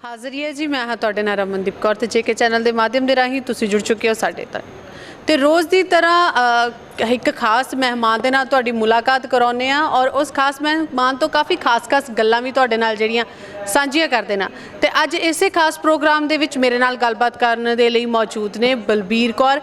ਹਾਜ਼ਰ ਹੀ ਹੈ ਜੀ। ਮੈਂ ਹਾਂ ਤੁਹਾਡੇ ਨਾਲ ਰਮਨਦੀਪ ਕੌਰ ਤੇ ਜੇਕੇ ਚੈਨਲ ਦੇ ਮਾਧਿਅਮ ਦੇ ਰਾਹੀਂ ਤੁਸੀਂ ਜੁੜ ਚੁੱਕੇ ਹੋ ਸਾਡੇ ਤੱਕ ਤੇ ਰੋਜ਼ ਦੀ ਤਰ੍ਹਾਂ ਇੱਕ ਖਾਸ ਮਹਿਮਾਨ ਦੇ ਨਾਲ ਤੁਹਾਡੀ ਮੁਲਾਕਾਤ ਕਰਾਉਂਦੇ ਆ ਔਰ ਉਸ ਖਾਸ ਮਹਿਮਾਨ ਤੋਂ ਕਾਫੀ ਖਾਸ ਗੱਲਾਂ ਵੀ ਤੁਹਾਡੇ ਨਾਲ ਜਿਹੜੀਆਂ ਸਾਂਝੀਆਂ ਕਰਦੇ ਨਾ। ਤੇ ਅੱਜ ਇਸੇ ਖਾਸ ਪ੍ਰੋਗਰਾਮ ਦੇ ਵਿੱਚ ਮੇਰੇ ਨਾਲ ਗੱਲਬਾਤ ਕਰਨ ਦੇ ਲਈ ਮੌਜੂਦ ਨੇ ਬਲਬੀਰ ਕੌਰ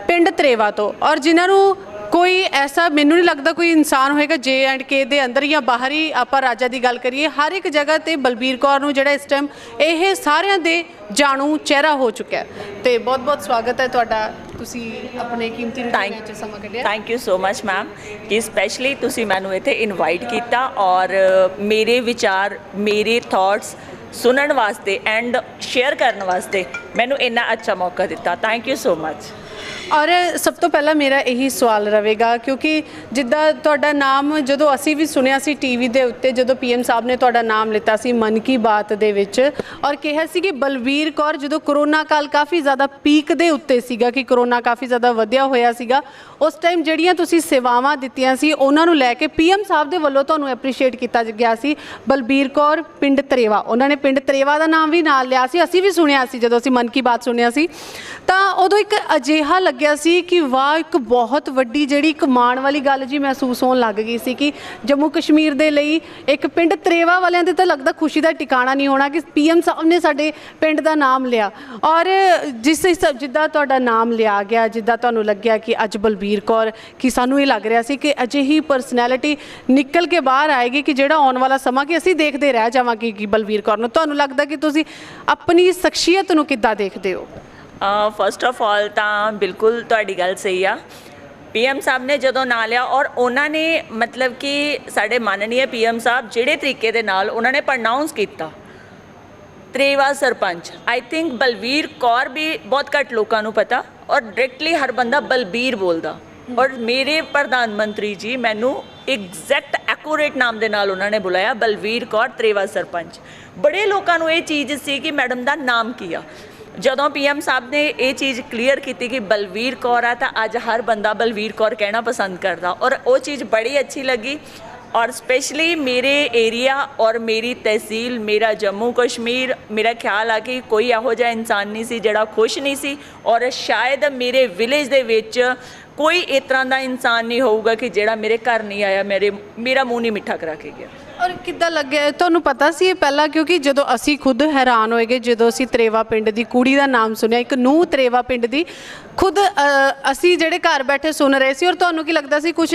ਪਿੰਡ ਤਰੇਵਾ ਤੋਂ, ਔਰ ਜਿਨ੍ਹਾਂ ਨੂੰ ਕੋਈ ऐसा ਮੈਨੂੰ नहीं लगता कोई इंसान होएगा J&K ਦੇ ਅੰਦਰ ਜਾਂ ਬਾਹਰ ਹੀ ਆਪਾਂ ਰਾਜਾਂ ਦੀ ਗੱਲ ਕਰੀਏ ਹਰ ਇੱਕ ਜਗ੍ਹਾ ਤੇ ਬਲਬੀਰ ਕੌਰ ਨੂੰ ਜਿਹੜਾ ਇਸ ਟਾਈਮ ਇਹ ਸਾਰਿਆਂ ਦੇ ਜਾਣੂ ਚਿਹਰਾ ਹੋ ਚੁੱਕਿਆ ਤੇ ਬਹੁਤ ਸਵਾਗਤ ਹੈ ਤੁਹਾਡਾ। ਤੁਸੀਂ ਆਪਣੇ ਕੀਮਤੀ ਟਾਈਮ ਵਿੱਚ ਸਮਾਂ ਕੱਢਿਆ। Thank you so much ma'am ਕਿ ਸਪੈਸ਼ਲੀ ਤੁਸੀਂ ਮੈਨੂੰ ਇੱਥੇ ਇਨਵਾਈਟ ਕੀਤਾ ਔਰ ਮੇਰੇ ਵਿਚਾਰ ਮੇਰੇ ਥਾਟਸ ਸੁਣਨ ਵਾਸਤੇ ਐਂਡ ਸ਼ੇਅਰ ਕਰਨ ਵਾਸਤੇ ਮੈਨੂੰ ਇੰਨਾ ਅੱਛਾ ਮੌਕਾ ਦਿੱਤਾ। Thank you so much. ਔਰ ਸਭ ਤੋਂ ਪਹਿਲਾਂ ਮੇਰਾ ਇਹੀ ਸਵਾਲ ਰਹੇਗਾ ਕਿਉਂਕਿ ਜਿੱਦਾਂ ਤੁਹਾਡਾ ਨਾਮ ਜਦੋਂ ਅਸੀਂ ਵੀ ਸੁਣਿਆ ਸੀ ਟੀਵੀ ਦੇ ਉੱਤੇ ਜਦੋਂ PM ਸਾਹਿਬ ਨੇ ਤੁਹਾਡਾ ਨਾਮ ਲਿੱਤਾ ਸੀ ਮਨ ਕੀ ਬਾਤ ਦੇ ਵਿੱਚ ਔਰ ਕਿਹਾ ਸੀ ਕਿ ਬਲਬੀਰ ਕੌਰ ਜਦੋਂ ਕਰੋਨਾ ਕਾਲ ਕਾਫੀ ਜ਼ਿਆਦਾ ਪੀਕ ਦੇ ਉੱਤੇ ਸੀਗਾ ਕਿ ਕਰੋਨਾ ਕਾਫੀ ਜ਼ਿਆਦਾ ਵਧਿਆ ਹੋਇਆ ਸੀਗਾ ਉਸ ਟਾਈਮ ਜਿਹੜੀਆਂ ਤੁਸੀਂ ਸੇਵਾਵਾਂ ਦਿੱਤੀਆਂ ਸੀ ਉਹਨਾਂ ਨੂੰ ਲੈ ਕੇ PM ਸਾਹਿਬ ਦੇ ਵੱਲੋਂ ਤੁਹਾਨੂੰ ਐਪਰੀਸ਼ੀਏਟ ਕੀਤਾ ਗਿਆ ਸੀ। ਬਲਬੀਰ ਕੌਰ ਪਿੰਡ ਤਰੇਵਾ, ਉਹਨਾਂ ਨੇ ਪਿੰਡ ਤਰੇਵਾ ਦਾ ਨਾਮ ਵੀ ਨਾਲ ਲਿਆ ਸੀ। ਅਸੀਂ ਵੀ ਸੁਣਿਆ ਸੀ ਜਦੋਂ ਅਸੀਂ ਮਨ ਕੀ ਬਾਤ ਸੁਣਿਆ ਸੀ ਤਾਂ ਉਦੋਂ ਇੱਕ ਅਜਿਹਾ ਲੱਗਿਆ ਸੀ ਕਿ ਵਾਹ ਇੱਕ ਬਹੁਤ ਵੱਡੀ ਜਿਹੜੀ ਇੱਕ ਮਾਣ ਵਾਲੀ ਗੱਲ ਜੀ ਮਹਿਸੂਸ ਹੋਣ ਲੱਗ ਗਈ ਸੀ ਕਿ ਜੰਮੂ ਕਸ਼ਮੀਰ ਦੇ ਲਈ ਇੱਕ ਪਿੰਡ ਤਰੇਵਾ ਵਾਲਿਆਂ ਦੇ ਤਾਂ ਲੱਗਦਾ ਖੁਸ਼ੀ ਦਾ ਟਿਕਾਣਾ ਨਹੀਂ ਹੋਣਾ ਕਿ PM ਸਾਹਿਬ ਨੇ ਸਾਡੇ ਪਿੰਡ ਦਾ ਨਾਮ ਲਿਆ। ਔਰ ਜਿੱਦਾਂ ਤੁਹਾਡਾ ਨਾਮ ਲਿਆ ਗਿਆ ਜਿੱਦਾਂ ਤੁਹਾਨੂੰ ਲੱਗਿਆ ਕਿ ਅੱਜ ਬਲਬੀਰ ਕੌਰ ਕਿ ਸਾਨੂੰ ਇਹ ਲੱਗ ਰਿਹਾ ਸੀ ਕਿ ਅਜਿਹੀ ਪਰਸਨੈਲਿਟੀ ਨਿਕਲ ਕੇ ਬਾਹਰ ਆਏਗੀ ਕਿ ਜਿਹੜਾ ਆਉਣ ਵਾਲਾ ਸਮਾਂ ਕਿ ਅਸੀਂ ਦੇਖਦੇ ਰਹਿ ਜਾਵਾਂਗੇ ਕਿ ਬਲਬੀਰ ਕੌਰ ਨੂੰ। ਤੁਹਾਨੂੰ ਲੱਗਦਾ ਕਿ ਤੁਸੀਂ ਆਪਣੀ ਸ਼ਖਸੀਅਤ ਨੂੰ ਕਿੱਦਾਂ ਦੇਖਦੇ ਹੋ? ਫਸਟ ਆਫ ਆਲ ਤਾਂ ਬਿਲਕੁਲ ਤੁਹਾਡੀ ਗੱਲ ਸਹੀ ਆ। PM ਸਾਹਿਬ ਨੇ ਜਦੋਂ ਨਾਂ ਲਿਆ ਔਰ ਉਹਨਾਂ ਨੇ ਮਤਲਬ ਕਿ ਸਾਡੇ ਮਾਨਨੀय PM ਸਾਹਿਬ ਜਿਹੜੇ ਤਰੀਕੇ ਦੇ ਨਾਲ ਉਹਨਾਂ ਨੇ ਪ੍ਰੋਨਾਊਂਸ ਕੀਤਾ ਤਰੇਵਾ ਸਰਪੰਚ, ਆਈ ਥਿੰਕ ਬਲਬੀਰ ਕੌਰ ਵੀ ਬਹੁਤ ਘੱਟ ਲੋਕਾਂ ਨੂੰ ਪਤਾ ਔਰ ਡਾਇਰੈਕਟਲੀ ਹਰ ਬੰਦਾ ਬਲਬੀਰ ਬੋਲਦਾ ਔਰ ਮੇਰੇ ਪ੍ਰਧਾਨ ਮੰਤਰੀ ਜੀ ਮੈਨੂੰ ਐਗਜ਼ੈਕਟ ਐਕੂਰੇਟ ਨਾਮ ਦੇ ਨਾਲ ਉਹਨਾਂ ਨੇ ਬੁਲਾਇਆ ਬਲਬੀਰ ਕੌਰ ਤਰੇਵਾ ਸਰਪੰਚ। ਬੜੇ ਲੋਕਾਂ ਨੂੰ ਇਹ ਚੀਜ਼ ਸੀ ਕਿ ਮੈਡਮ ਦਾ ਨਾਮ ਕੀ ਆ। ਜਦੋਂ PM ਸਾਹਿਬ ਨੇ ਇਹ ਚੀਜ਼ ਕਲੀਅਰ ਕੀਤੀ ਕਿ ਬਲਬੀਰ ਕੌਰ ਆ ਤਾਂ ਅੱਜ ਹਰ ਬੰਦਾ ਬਲਬੀਰ ਕੌਰ ਕਹਿਣਾ ਪਸੰਦ ਕਰਦਾ ਔਰ ਉਹ ਚੀਜ਼ ਬੜੀ ਅੱਛੀ ਲੱਗੀ। ਔਰ ਸਪੈਸ਼ਲੀ ਮੇਰੇ ਏਰੀਆ ਔਰ ਮੇਰੀ ਤਹਿਸੀਲ ਮੇਰਾ ਜੰਮੂ ਕਸ਼ਮੀਰ ਮੇਰਾ ਖਿਆਲ ਆ ਕਿ ਕੋਈ ਇਹੋ ਜਿਹਾ ਇਨਸਾਨ ਨਹੀਂ ਸੀ ਜਿਹੜਾ ਖੁਸ਼ ਨਹੀਂ ਸੀ ਔਰ ਸ਼ਾਇਦ ਮੇਰੇ ਵਿਲੇਜ ਦੇ ਵਿੱਚ ਕੋਈ ਇਸ ਤਰ੍ਹਾਂ ਦਾ ਇਨਸਾਨ ਨਹੀਂ ਹੋਊਗਾ ਕਿ ਜਿਹੜਾ ਮੇਰੇ ਘਰ ਨਹੀਂ ਆਇਆ ਮੇਰਾ ਮੂੰਹ ਨਹੀਂ ਮਿੱਠਾ ਕਰਾ ਕੇ ਗਿਆ। ਔਰ ਕਿੱਦਾਂ ਲੱਗਿਆ ਤੁਹਾਨੂੰ ਪਤਾ ਸੀ ਇਹ ਪਹਿਲਾਂ? ਕਿਉਂਕਿ ਜਦੋਂ ਅਸੀਂ ਖੁਦ ਹੈਰਾਨ ਹੋਏਗੇ ਜਦੋਂ ਅਸੀਂ ਤਰੇਵਾ ਪਿੰਡ ਦੀ ਕੁੜੀ ਦਾ ਨਾਮ ਸੁਣਿਆ ਇੱਕ ਨੂੰਹ ਤਰੇਵਾ ਪਿੰਡ ਦੀ ਖੁਦ ਅਸੀਂ ਜਿਹੜੇ ਘਰ ਬੈਠੇ ਸੁਣ ਰਹੇ ਸੀ ਔਰ ਤੁਹਾਨੂੰ ਕੀ ਲੱਗਦਾ ਸੀ ਕੁਝ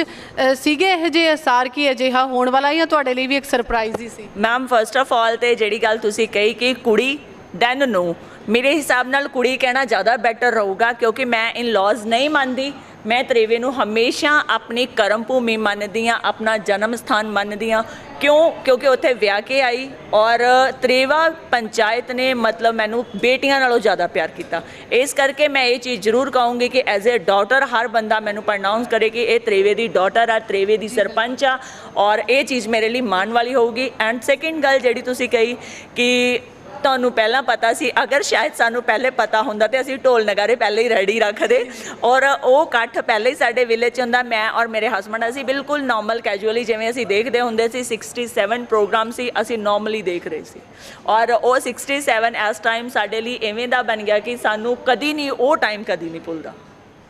ਸੀਗੇ ਇਹੋ ਜਿਹੇ ਅਸਾਰ ਕੀ ਅਜਿਹਾ ਹੋਣ ਵਾਲਾ ਜਾਂ ਤੁਹਾਡੇ ਲਈ ਵੀ ਇੱਕ surprise he C? Ma'am first of all ਤੇ ਜਿਹੜੀ ਗੱਲ ਤੁਸੀਂ ਕਹੀ ਕਿ ਕੁੜੀ ਦੈਨ ਨੂੰ ਮੇਰੇ ਹਿਸਾਬ ਨਾਲ ਕੁੜੀ ਕਹਿਣਾ ਜ਼ਿਆਦਾ ਬੈਟਰ ਰਹੂਗਾ ਕਿਉਂਕਿ ਮੈਂ ਇਨ ਲॉज ਨਹੀਂ ਮੰਨਦੀ। ਮੈਂ ਤਰੇਵੇ ਨੂੰ ਹਮੇਸ਼ਾ ਆਪਣੀ ਕਰਮ ਭੂਮੀ ਮੰਨਦੀ ਹਾਂ, ਆਪਣਾ ਜਨਮ ਸਥਾਨ ਮੰਨਦੀ ਹਾਂ। ਕਿਉਂਕਿ ਉੱਥੇ ਵਿਆਹ ਕੇ ਆਈ ਔਰ ਤਰੇਵਾ ਪੰਚਾਇਤ ਨੇ ਮਤਲਬ ਮੈਨੂੰ ਬੇਟੀਆਂ ਨਾਲੋਂ ਜ਼ਿਆਦਾ ਪਿਆਰ ਕੀਤਾ। ਇਸ ਕਰਕੇ ਮੈਂ ਇਹ ਚੀਜ਼ ਜ਼ਰੂਰ ਕਹੂੰਗੀ ਕਿ ਐਜ਼ ਏ ਡਾਟਰ ਹਰ ਬੰਦਾ ਮੈਨੂੰ ਪ੍ਰੋਨਾਊਂਸ ਕਰੇ ਕਿ ਇਹ ਤਰੇਵੇ ਦੀ ਡਾਟਰ ਆ, ਤਰੇਵੇ ਦੀ ਸਰਪੰਚ ਆ ਔਰ ਇਹ ਚੀਜ਼ ਮੇਰੇ ਲਈ ਮਾਣ ਵਾਲੀ ਹੋਊਗੀ। ਐਂਡ ਸੈਕਿੰਡ ਗੱਲ ਜਿਹੜੀ ਤੁਸੀਂ ਕਹੀ ਕਿ ਤੁਹਾਨੂੰ ਪਹਿਲਾਂ ਪਤਾ ਸੀ, ਅਗਰ ਸ਼ਾਇਦ ਸਾਨੂੰ ਪਹਿਲੇ ਪਤਾ ਹੁੰਦਾ ਤੇ ਅਸੀਂ ਢੋਲ ਨਗਾਰੇ ਪਹਿਲੇ ਹੀ ਰੈਡੀ ਰੱਖਦੇ ਔਰ ਉਹ ਇਕੱਠ ਪਹਿਲੇ ਹੀ ਸਾਡੇ ਵਿਲੇਜ 'ਚ ਹੁੰਦਾ। ਮੈਂ ਔਰ ਮੇਰੇ ਹਸਬੈਂਡ ਅਸੀਂ ਬਿਲਕੁਲ ਨੋਰਮਲ ਕੈਜੂਅਲੀ ਜਿਵੇਂ ਅਸੀਂ ਦੇਖਦੇ ਹੁੰਦੇ ਸੀ 67 ਪ੍ਰੋਗਰਾਮ ਸੀ ਅਸੀਂ ਨੋਰਮਲੀ ਦੇਖ ਰਹੇ ਸੀ ਔਰ ਉਹ 67 ਇਸ ਟਾਈਮ ਸਾਡੇ ਲਈ ਇਵੇਂ ਦਾ ਬਣ ਗਿਆ ਕਿ ਸਾਨੂੰ ਕਦੀ ਨਹੀਂ ਉਹ ਟਾਈਮ ਕਦੀ ਨਹੀਂ ਭੁੱਲਦਾ।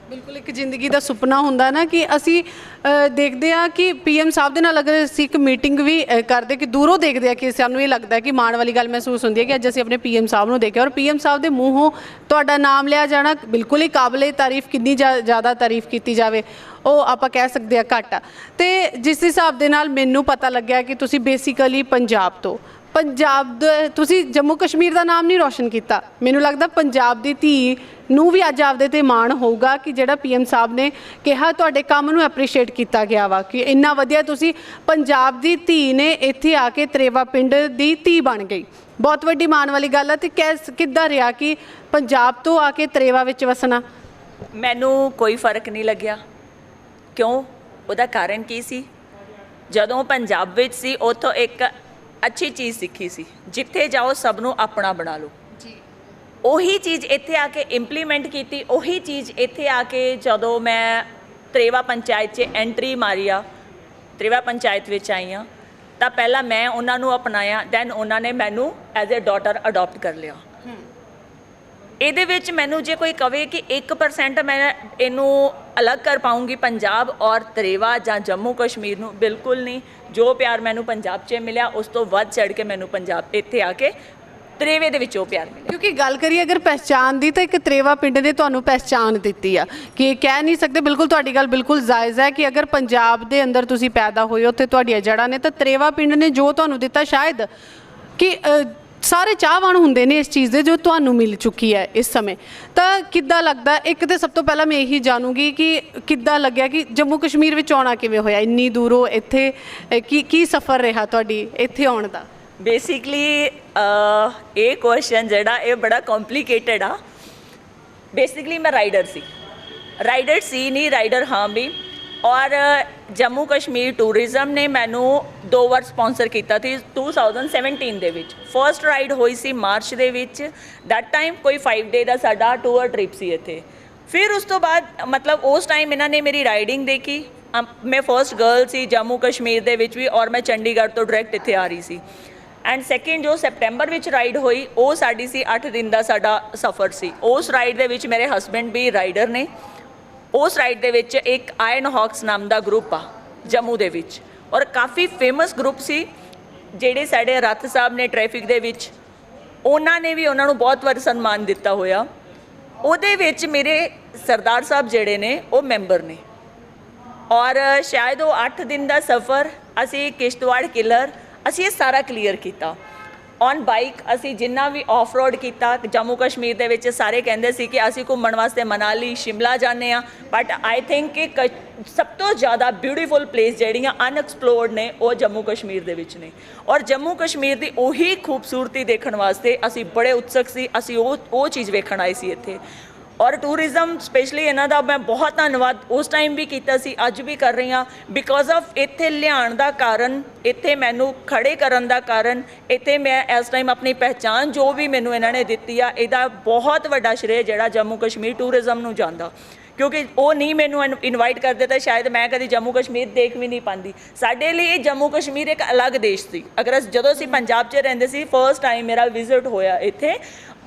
ਬਿਲਕੁਲ ਇੱਕ ਜ਼ਿੰਦਗੀ ਦਾ ਸੁਪਨਾ ਹੁੰਦਾ ਨਾ ਕਿ ਅਸੀਂ ਦੇਖਦੇ ਹਾਂ ਕਿ PM ਸਾਹਿਬ ਦੇ ਨਾਲ ਅਗਰ ਅਸੀਂ ਇੱਕ ਮੀਟਿੰਗ ਵੀ ਕਰਦੇ ਕਿ ਦੂਰੋਂ ਦੇਖਦੇ ਹਾਂ ਕਿ ਸਾਨੂੰ ਇਹ ਲੱਗਦਾ ਕਿ ਮਾਣ ਵਾਲੀ ਗੱਲ ਮਹਿਸੂਸ ਹੁੰਦੀ ਹੈ ਕਿ ਅੱਜ ਅਸੀਂ ਆਪਣੇ PM ਸਾਹਿਬ ਨੂੰ ਦੇਖਿਆ ਔਰ PM ਸਾਹਿਬ ਦੇ ਮੂੰਹੋਂ ਤੁਹਾਡਾ ਨਾਮ ਲਿਆ ਜਾਣਾ ਬਿਲਕੁਲ ਹੀ ਕਾਬਲੇ ਤਾਰੀਫ ਕਿੰਨੀ ਜ਼ਿਆਦਾ ਤਾਰੀਫ ਕੀਤੀ ਜਾਵੇ ਉਹ ਆਪਾਂ ਕਹਿ ਸਕਦੇ ਹਾਂ ਘੱਟ ਆ। ਅਤੇ ਜਿਸ ਹਿਸਾਬ ਦੇ ਨਾਲ ਮੈਨੂੰ ਪਤਾ ਲੱਗਿਆ ਕਿ ਤੁਸੀਂ ਬੇਸਿਕਲੀ ਪੰਜਾਬ ਦੇ ਤੁਸੀਂ ਜੰਮੂ ਕਸ਼ਮੀਰ ਦਾ ਨਾਮ ਨਹੀਂ ਰੋਸ਼ਨ ਕੀਤਾ। ਮੈਨੂੰ ਲੱਗਦਾ ਪੰਜਾਬ ਦੀ ਧੀ ਨੂੰ ਵੀ ਅੱਜ ਆਪਦੇ 'ਤੇ ਮਾਣ ਹੋਊਗਾ ਕਿ ਜਿਹੜਾ PM ਸਾਹਿਬ ਨੇ ਕਿਹਾ ਤੁਹਾਡੇ ਕੰਮ ਨੂੰ ਐਪਰੀਸ਼ੀਏਟ ਕੀਤਾ ਗਿਆ ਵਾ ਕਿ ਇੰਨਾ ਵਧੀਆ ਤੁਸੀਂ ਪੰਜਾਬ ਦੀ ਧੀ ਨੇ ਇੱਥੇ ਆ ਕੇ ਤਰੇਵਾ ਪਿੰਡ ਦੀ ਧੀ ਬਣ ਗਈ। ਬਹੁਤ ਵੱਡੀ ਮਾਣ ਵਾਲੀ ਗੱਲ ਹੈ। ਅਤੇ ਕਿੱਦਾਂ ਰਿਹਾ ਕਿ ਪੰਜਾਬ ਤੋਂ ਆ ਕੇ ਤਰੇਵਾ ਵਿੱਚ ਵਸਣਾ? ਮੈਨੂੰ ਕੋਈ ਫਰਕ ਨਹੀਂ ਲੱਗਿਆ। ਕਿਉਂ? ਉਹਦਾ ਕਾਰਨ ਕੀ ਸੀ? ਜਦੋਂ ਪੰਜਾਬ ਵਿੱਚ ਸੀ ਉੱਥੋਂ ਇੱਕ ਅੱਛੀ ਚੀਜ਼ ਸਿੱਖੀ ਸੀ ਜਿੱਥੇ ਜਾਓ ਸਭ ਨੂੰ ਆਪਣਾ ਬਣਾ ਲਓ ਜੀ। ਉਹੀ ਚੀਜ਼ ਇੱਥੇ ਆ ਕੇ ਇੰਪਲੀਮੈਂਟ ਕੀਤੀ। ਉਹੀ ਚੀਜ਼ ਇੱਥੇ ਆ ਕੇ ਜਦੋਂ ਮੈਂ ਤਰੇਵਾ ਪੰਚਾਇਤ 'ਚ ਐਂਟਰੀ ਮਾਰੀ ਆ ਤਰੇਵਾ ਪੰਚਾਇਤ ਵਿੱਚ ਆਈ ਹਾਂ ਤਾਂ ਪਹਿਲਾਂ ਮੈਂ ਉਹਨਾਂ ਨੂੰ ਅਪਣਾਇਆ, ਦੈਨ ਉਹਨਾਂ ਨੇ ਮੈਨੂੰ ਐਜ਼ ਅ ਡਾਟਰ ਅਡਾਪਟ ਕਰ ਲਿਆ। ਇਹਦੇ ਵਿੱਚ ਮੈਨੂੰ ਜੇ ਕੋਈ ਕਵੇ ਕਿ 1% ਮੈਂ ਇਹਨੂੰ ਅਲੱਗ ਕਰ ਪਾਉਂਗੀ ਪੰਜਾਬ ਔਰ ਤਰੇਵਾ ਜਾਂ ਜੰਮੂ ਕਸ਼ਮੀਰ ਨੂੰ, ਬਿਲਕੁਲ ਨਹੀਂ। ਜੋ ਪਿਆਰ ਮੈਨੂੰ ਪੰਜਾਬ 'ਚ ਮਿਲਿਆ ਉਸ ਤੋਂ ਵੱਧ ਚੜ੍ਹ ਕੇ ਮੈਨੂੰ ਪੰਜਾਬ ਇੱਥੇ ਆ ਕੇ ਤਰੇਵੇ ਦੇ ਵਿੱਚ ਉਹ ਪਿਆਰ ਮਿਲਿਆ। ਕਿਉਂਕਿ ਗੱਲ ਕਰੀਏ ਅਗਰ ਪਹਿਚਾਣ ਦੀ ਤਾਂ ਇੱਕ ਤਰੇਵਾ ਪਿੰਡ ਨੇ ਤੁਹਾਨੂੰ ਪਹਿਚਾਣ ਦਿੱਤੀ ਆ ਕਿ ਇਹ ਕਹਿ ਨਹੀਂ ਸਕਦੇ। ਬਿਲਕੁਲ ਤੁਹਾਡੀ ਗੱਲ ਬਿਲਕੁਲ ਜਾਇਜ਼ ਹੈ ਕਿ ਅਗਰ ਪੰਜਾਬ ਦੇ ਅੰਦਰ ਤੁਸੀਂ ਪੈਦਾ ਹੋਏ ਉੱਥੇ ਤੁਹਾਡੀਆਂ ਜੜ੍ਹਾਂ ਨੇ, ਤਾਂ ਤਰੇਵਾ ਪਿੰਡ ਨੇ ਜੋ ਤੁਹਾਨੂੰ ਦਿੱਤਾ, ਸ਼ਾਇਦ ਕਿ ਸਾਰੇ ਚਾਹਵਾਨ ਹੁੰਦੇ ਨੇ ਇਸ ਚੀਜ਼ ਦੇ ਜੋ ਤੁਹਾਨੂੰ ਮਿਲ ਚੁੱਕੀ ਹੈ ਇਸ ਸਮੇਂ। ਤਾਂ ਕਿੱਦਾਂ ਲੱਗਦਾ? ਇੱਕ ਤਾਂ ਸਭ ਤੋਂ ਪਹਿਲਾਂ ਮੈਂ ਇਹੀ ਜਾਣੂਗੀ ਕਿ ਕਿੱਦਾਂ ਲੱਗਿਆ ਕਿ ਜੰਮੂ ਕਸ਼ਮੀਰ ਵਿੱਚ ਆਉਣਾ ਕਿਵੇਂ ਹੋਇਆ ਇੰਨੀ ਦੂਰੋਂ ਇੱਥੇ? ਕੀ ਸਫ਼ਰ ਰਿਹਾ ਤੁਹਾਡੀ ਇੱਥੇ ਆਉਣ ਦਾ? ਬੇਸਿਕਲੀ ਇਹ ਕੁਐਸਚਨ ਜਿਹੜਾ ਇਹ ਬੜਾ ਕੰਪਲਿਕੇਟਡ ਆ। ਬੇਸਿਕਲੀ ਮੈਂ ਰਾਈਡਰ ਸੀ ਨਹੀਂ, ਰਾਈਡਰ ਹਾਂ ਵੀ। ਔਰ ਜੰਮੂ ਕਸ਼ਮੀਰ ਟੂਰਿਜ਼ਮ ਨੇ ਮੈਨੂੰ 2 ਵਾਰ ਸਪਾਂਸਰ ਕੀਤਾ ਸੀ 2017 ਦੇ ਵਿੱਚ। ਫਰਸਟ ਰਾਈਡ ਹੋਈ ਸੀ ਮਾਰਚ ਦੇ ਵਿੱਚ। ਦੈਟ ਟਾਈਮ ਕੋਈ 5 ਡੇ ਦਾ ਸਾਡਾ ਟੂਰ ਟ੍ਰਿਪ ਸੀ ਇੱਥੇ। ਫਿਰ ਉਸ ਤੋਂ ਬਾਅਦ ਮਤਲਬ ਉਸ ਟਾਈਮ ਇਹਨਾਂ ਨੇ ਮੇਰੀ ਰਾਈਡਿੰਗ ਦੇਖੀ। ਮੈਂ ਫਰਸਟ ਗਰਲ ਸੀ ਜੰਮੂ ਕਸ਼ਮੀਰ ਦੇ ਵਿੱਚ ਵੀ, ਔਰ ਮੈਂ ਚੰਡੀਗੜ੍ਹ ਤੋਂ ਡਾਇਰੈਕਟ ਇੱਥੇ ਆ ਰਹੀ ਸੀ। ਐਂਡ ਸੈਕਿੰਡ ਜੋ ਸੈਪਟੈਂਬਰ ਵਿੱਚ ਰਾਈਡ ਹੋਈ ਉਹ ਸਾਡੀ ਸੀ 8 ਦਿਨ ਦਾ ਸਾਡਾ ਸਫ਼ਰ ਸੀ। ਉਸ ਰਾਈਡ ਦੇ ਵਿੱਚ ਮੇਰੇ ਹਸਬੈਂਡ ਵੀ ਰਾਈਡਰ ਨੇ। ਉਸ ਰਾਈਡ ਦੇ ਵਿੱਚ ਇੱਕ ਆਇਰਨ ਹੌਕਸ ਨਾਮ ਦਾ ਗਰੁੱਪ ਆ ਜੰਮੂ ਦੇ ਵਿੱਚ, ਔਰ ਕਾਫੀ ਫੇਮਸ ਗਰੁੱਪ ਸੀ। ਜਿਹੜੇ ਸਾਡੇ ਰੱਥ ਸਾਹਿਬ ਨੇ ਟ੍ਰੈਫਿਕ ਦੇ ਵਿੱਚ, ਉਹਨਾਂ ਨੇ ਵੀ ਉਹਨਾਂ ਨੂੰ ਬਹੁਤ ਵਾਰ ਸਨਮਾਨ ਦਿੱਤਾ ਹੋਇਆ। ਉਹਦੇ ਵਿੱਚ ਮੇਰੇ ਸਰਦਾਰ ਸਾਹਿਬ ਜਿਹੜੇ ਨੇ ਉਹ ਮੈਂਬਰ ਨੇ। ਔਰ ਸ਼ਾਇਦ ਉਹ 8 ਦਿਨ ਦਾ ਸਫ਼ਰ ਅਸੀਂ ਕਿਸ਼ਤਵਾੜ ਕਿਲਰ ਅਸੀਂ ਇਹ ਸਾਰਾ ਕਲੀਅਰ ਕੀਤਾ ਔਨ ਬਾਈਕ। ਅਸੀਂ ਜਿੰਨਾ ਵੀ ਆਫ ਰੋਡ ਕੀਤਾ ਜੰਮੂ ਕਸ਼ਮੀਰ ਦੇ ਵਿੱਚ, ਸਾਰੇ ਕਹਿੰਦੇ ਸੀ ਕਿ ਅਸੀਂ ਘੁੰਮਣ ਵਾਸਤੇ ਮਨਾਲੀ ਸ਼ਿਮਲਾ ਜਾਂਦੇ ਹਾਂ, ਬਟ ਆਈ ਥਿੰਕ ਕਿ ਸਭ ਤੋਂ ਜ਼ਿਆਦਾ ਬਿਊਟੀਫੁਲ ਪਲੇਸ ਜਿਹੜੀਆਂ ਅਨਐਕਸਪਲੋਰਡ ਨੇ ਉਹ ਜੰਮੂ ਕਸ਼ਮੀਰ ਦੇ ਵਿੱਚ ਨੇ। ਔਰ ਜੰਮੂ ਕਸ਼ਮੀਰ ਦੀ ਉਹੀ ਖੂਬਸੂਰਤੀ ਦੇਖਣ ਵਾਸਤੇ ਅਸੀਂ ਬੜੇ ਉਤਸੁਕ ਸੀ। ਅਸੀਂ ਉਹ ਚੀਜ਼ ਵੇਖਣ ਆਏ ਸੀ ਇੱਥੇ। ਔਰ ਟੂਰਿਜ਼ਮ ਸਪੈਸ਼ਲੀ ਇਹਨਾਂ ਦਾ ਮੈਂ ਬਹੁਤ ਧੰਨਵਾਦ ਉਸ ਟਾਈਮ ਵੀ ਕੀਤਾ ਸੀ, ਅੱਜ ਵੀ ਕਰ ਰਹੀ ਹਾਂ। ਬਿਕੋਜ਼ ਆਫ ਇੱਥੇ ਲਿਆਉਣ ਦਾ ਕਾਰਨ, ਇੱਥੇ ਮੈਨੂੰ ਖੜੇ ਕਰਨ ਦਾ ਕਾਰਨ, ਇੱਥੇ ਮੈਂ ਇਸ ਟਾਈਮ ਆਪਣੀ ਪਹਿਚਾਣ ਜੋ ਵੀ ਮੈਨੂੰ ਇਹਨਾਂ ਨੇ ਦਿੱਤੀ ਆ, ਇਹਦਾ ਬਹੁਤ ਵੱਡਾ ਸ਼੍ਰੇਅ ਜਿਹੜਾ ਜੰਮੂ ਕਸ਼ਮੀਰ ਟੂਰਿਜ਼ਮ ਨੂੰ ਜਾਂਦਾ। ਕਿਉਂਕਿ ਉਹ ਨਹੀਂ ਮੈਨੂੰ ਇਨਵਾਈਟ ਕਰਦੇ ਤਾਂ ਸ਼ਾਇਦ ਮੈਂ ਕਦੀ ਜੰਮੂ ਕਸ਼ਮੀਰ ਦੇਖ ਵੀ ਨਹੀਂ ਪਾਉਂਦੀ। ਸਾਡੇ ਲਈ ਇਹ ਜੰਮੂ ਕਸ਼ਮੀਰ ਇੱਕ ਅਲੱਗ ਦੇਸ਼ ਸੀ। ਅਗਰ ਜਦੋਂ ਅਸੀਂ ਪੰਜਾਬ 'ਚ ਰਹਿੰਦੇ ਸੀ, ਫਸਟ ਟਾਈਮ ਮੇਰਾ ਵਿਜ਼ਿਟ ਹੋਇਆ ਇੱਥੇ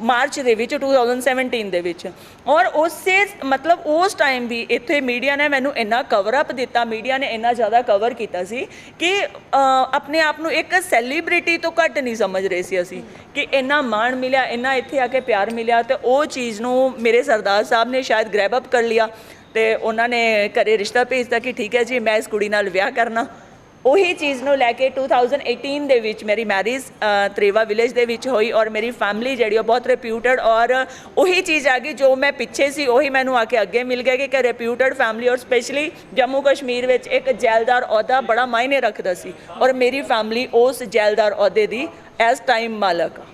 ਮਾਰਚ ਦੇ ਵਿੱਚ 2017 ਦੇ ਵਿੱਚ। ਔਰ ਉਸੇ ਮਤਲਬ ਉਸ ਟਾਈਮ ਵੀ ਇੱਥੇ ਮੀਡੀਆ ਨੇ ਮੈਨੂੰ ਇੰਨਾ ਕਵਰ ਅਪ ਦਿੱਤਾ, ਮੀਡੀਆ ਨੇ ਇੰਨਾ ਜ਼ਿਆਦਾ ਕਵਰ ਕੀਤਾ ਸੀ ਕਿ ਆਪਣੇ ਆਪ ਨੂੰ ਇੱਕ ਸੈਲੀਬ੍ਰਿਟੀ ਤੋਂ ਘੱਟ ਨਹੀਂ ਸਮਝ ਰਹੇ ਸੀ ਅਸੀਂ, ਕਿ ਇੰਨਾ ਮਾਣ ਮਿਲਿਆ, ਇੰਨਾ ਇੱਥੇ ਆ ਕੇ ਪਿਆਰ ਮਿਲਿਆ। ਤੇ ਉਹ ਚੀਜ਼ ਨੂੰ ਮੇਰੇ ਸਰਦਾਰ ਸਾਹਿਬ ਨੇ ਸ਼ਾਇਦ ਗ੍ਰੈਬ ਅਪ ਕਰ ਲਿਆ ਤੇ ਉਹਨਾਂ ਨੇ ਘਰੇ ਰਿਸ਼ਤਾ ਭੇਜਤਾ ਕਿ ਠੀਕ ਹੈ ਜੀ ਮੈਂ ਇਸ ਕੁੜੀ ਨਾਲ ਵਿਆਹ ਕਰਨਾ। ਉਹੀ ਚੀਜ਼ ਨੂੰ ਲੈ ਕੇ 2018 ਦੇ ਵਿੱਚ ਮੇਰੀ ਮੈਰਿਜ ਤਰੇਵਾ ਵਿਲੇਜ ਦੇ ਵਿੱਚ ਹੋਈ। ਔਰ ਮੇਰੀ ਫੈਮਿਲੀ ਜਿਹੜੀ ਉਹ ਬਹੁਤ ਰਿਪਿਊਟਡ, ਔਰ ਉਹੀ ਚੀਜ਼ ਆ ਗਈ ਜੋ ਮੈਂ ਪਿੱਛੇ ਸੀ ਉਹੀ ਮੈਨੂੰ ਆ ਕੇ ਅੱਗੇ ਮਿਲ ਗਿਆ ਕਿ ਰਿਪਿਊਟਡ ਫੈਮਿਲੀ। ਔਰ ਸਪੈਸ਼ਲੀ ਜੰਮੂ ਕਸ਼ਮੀਰ ਵਿੱਚ ਇੱਕ ਜੈਲਦਾਰ ਅਹੁਦਾ ਬੜਾ ਮਾਇਨੇ ਰੱਖਦਾ ਸੀ, ਔਰ ਮੇਰੀ ਫੈਮਿਲੀ ਉਸ ਜੈਲਦਾਰ ਅਹੁਦੇ ਦੀ ਇਸ ਟਾਈਮ ਮਾਲਕ ਆ।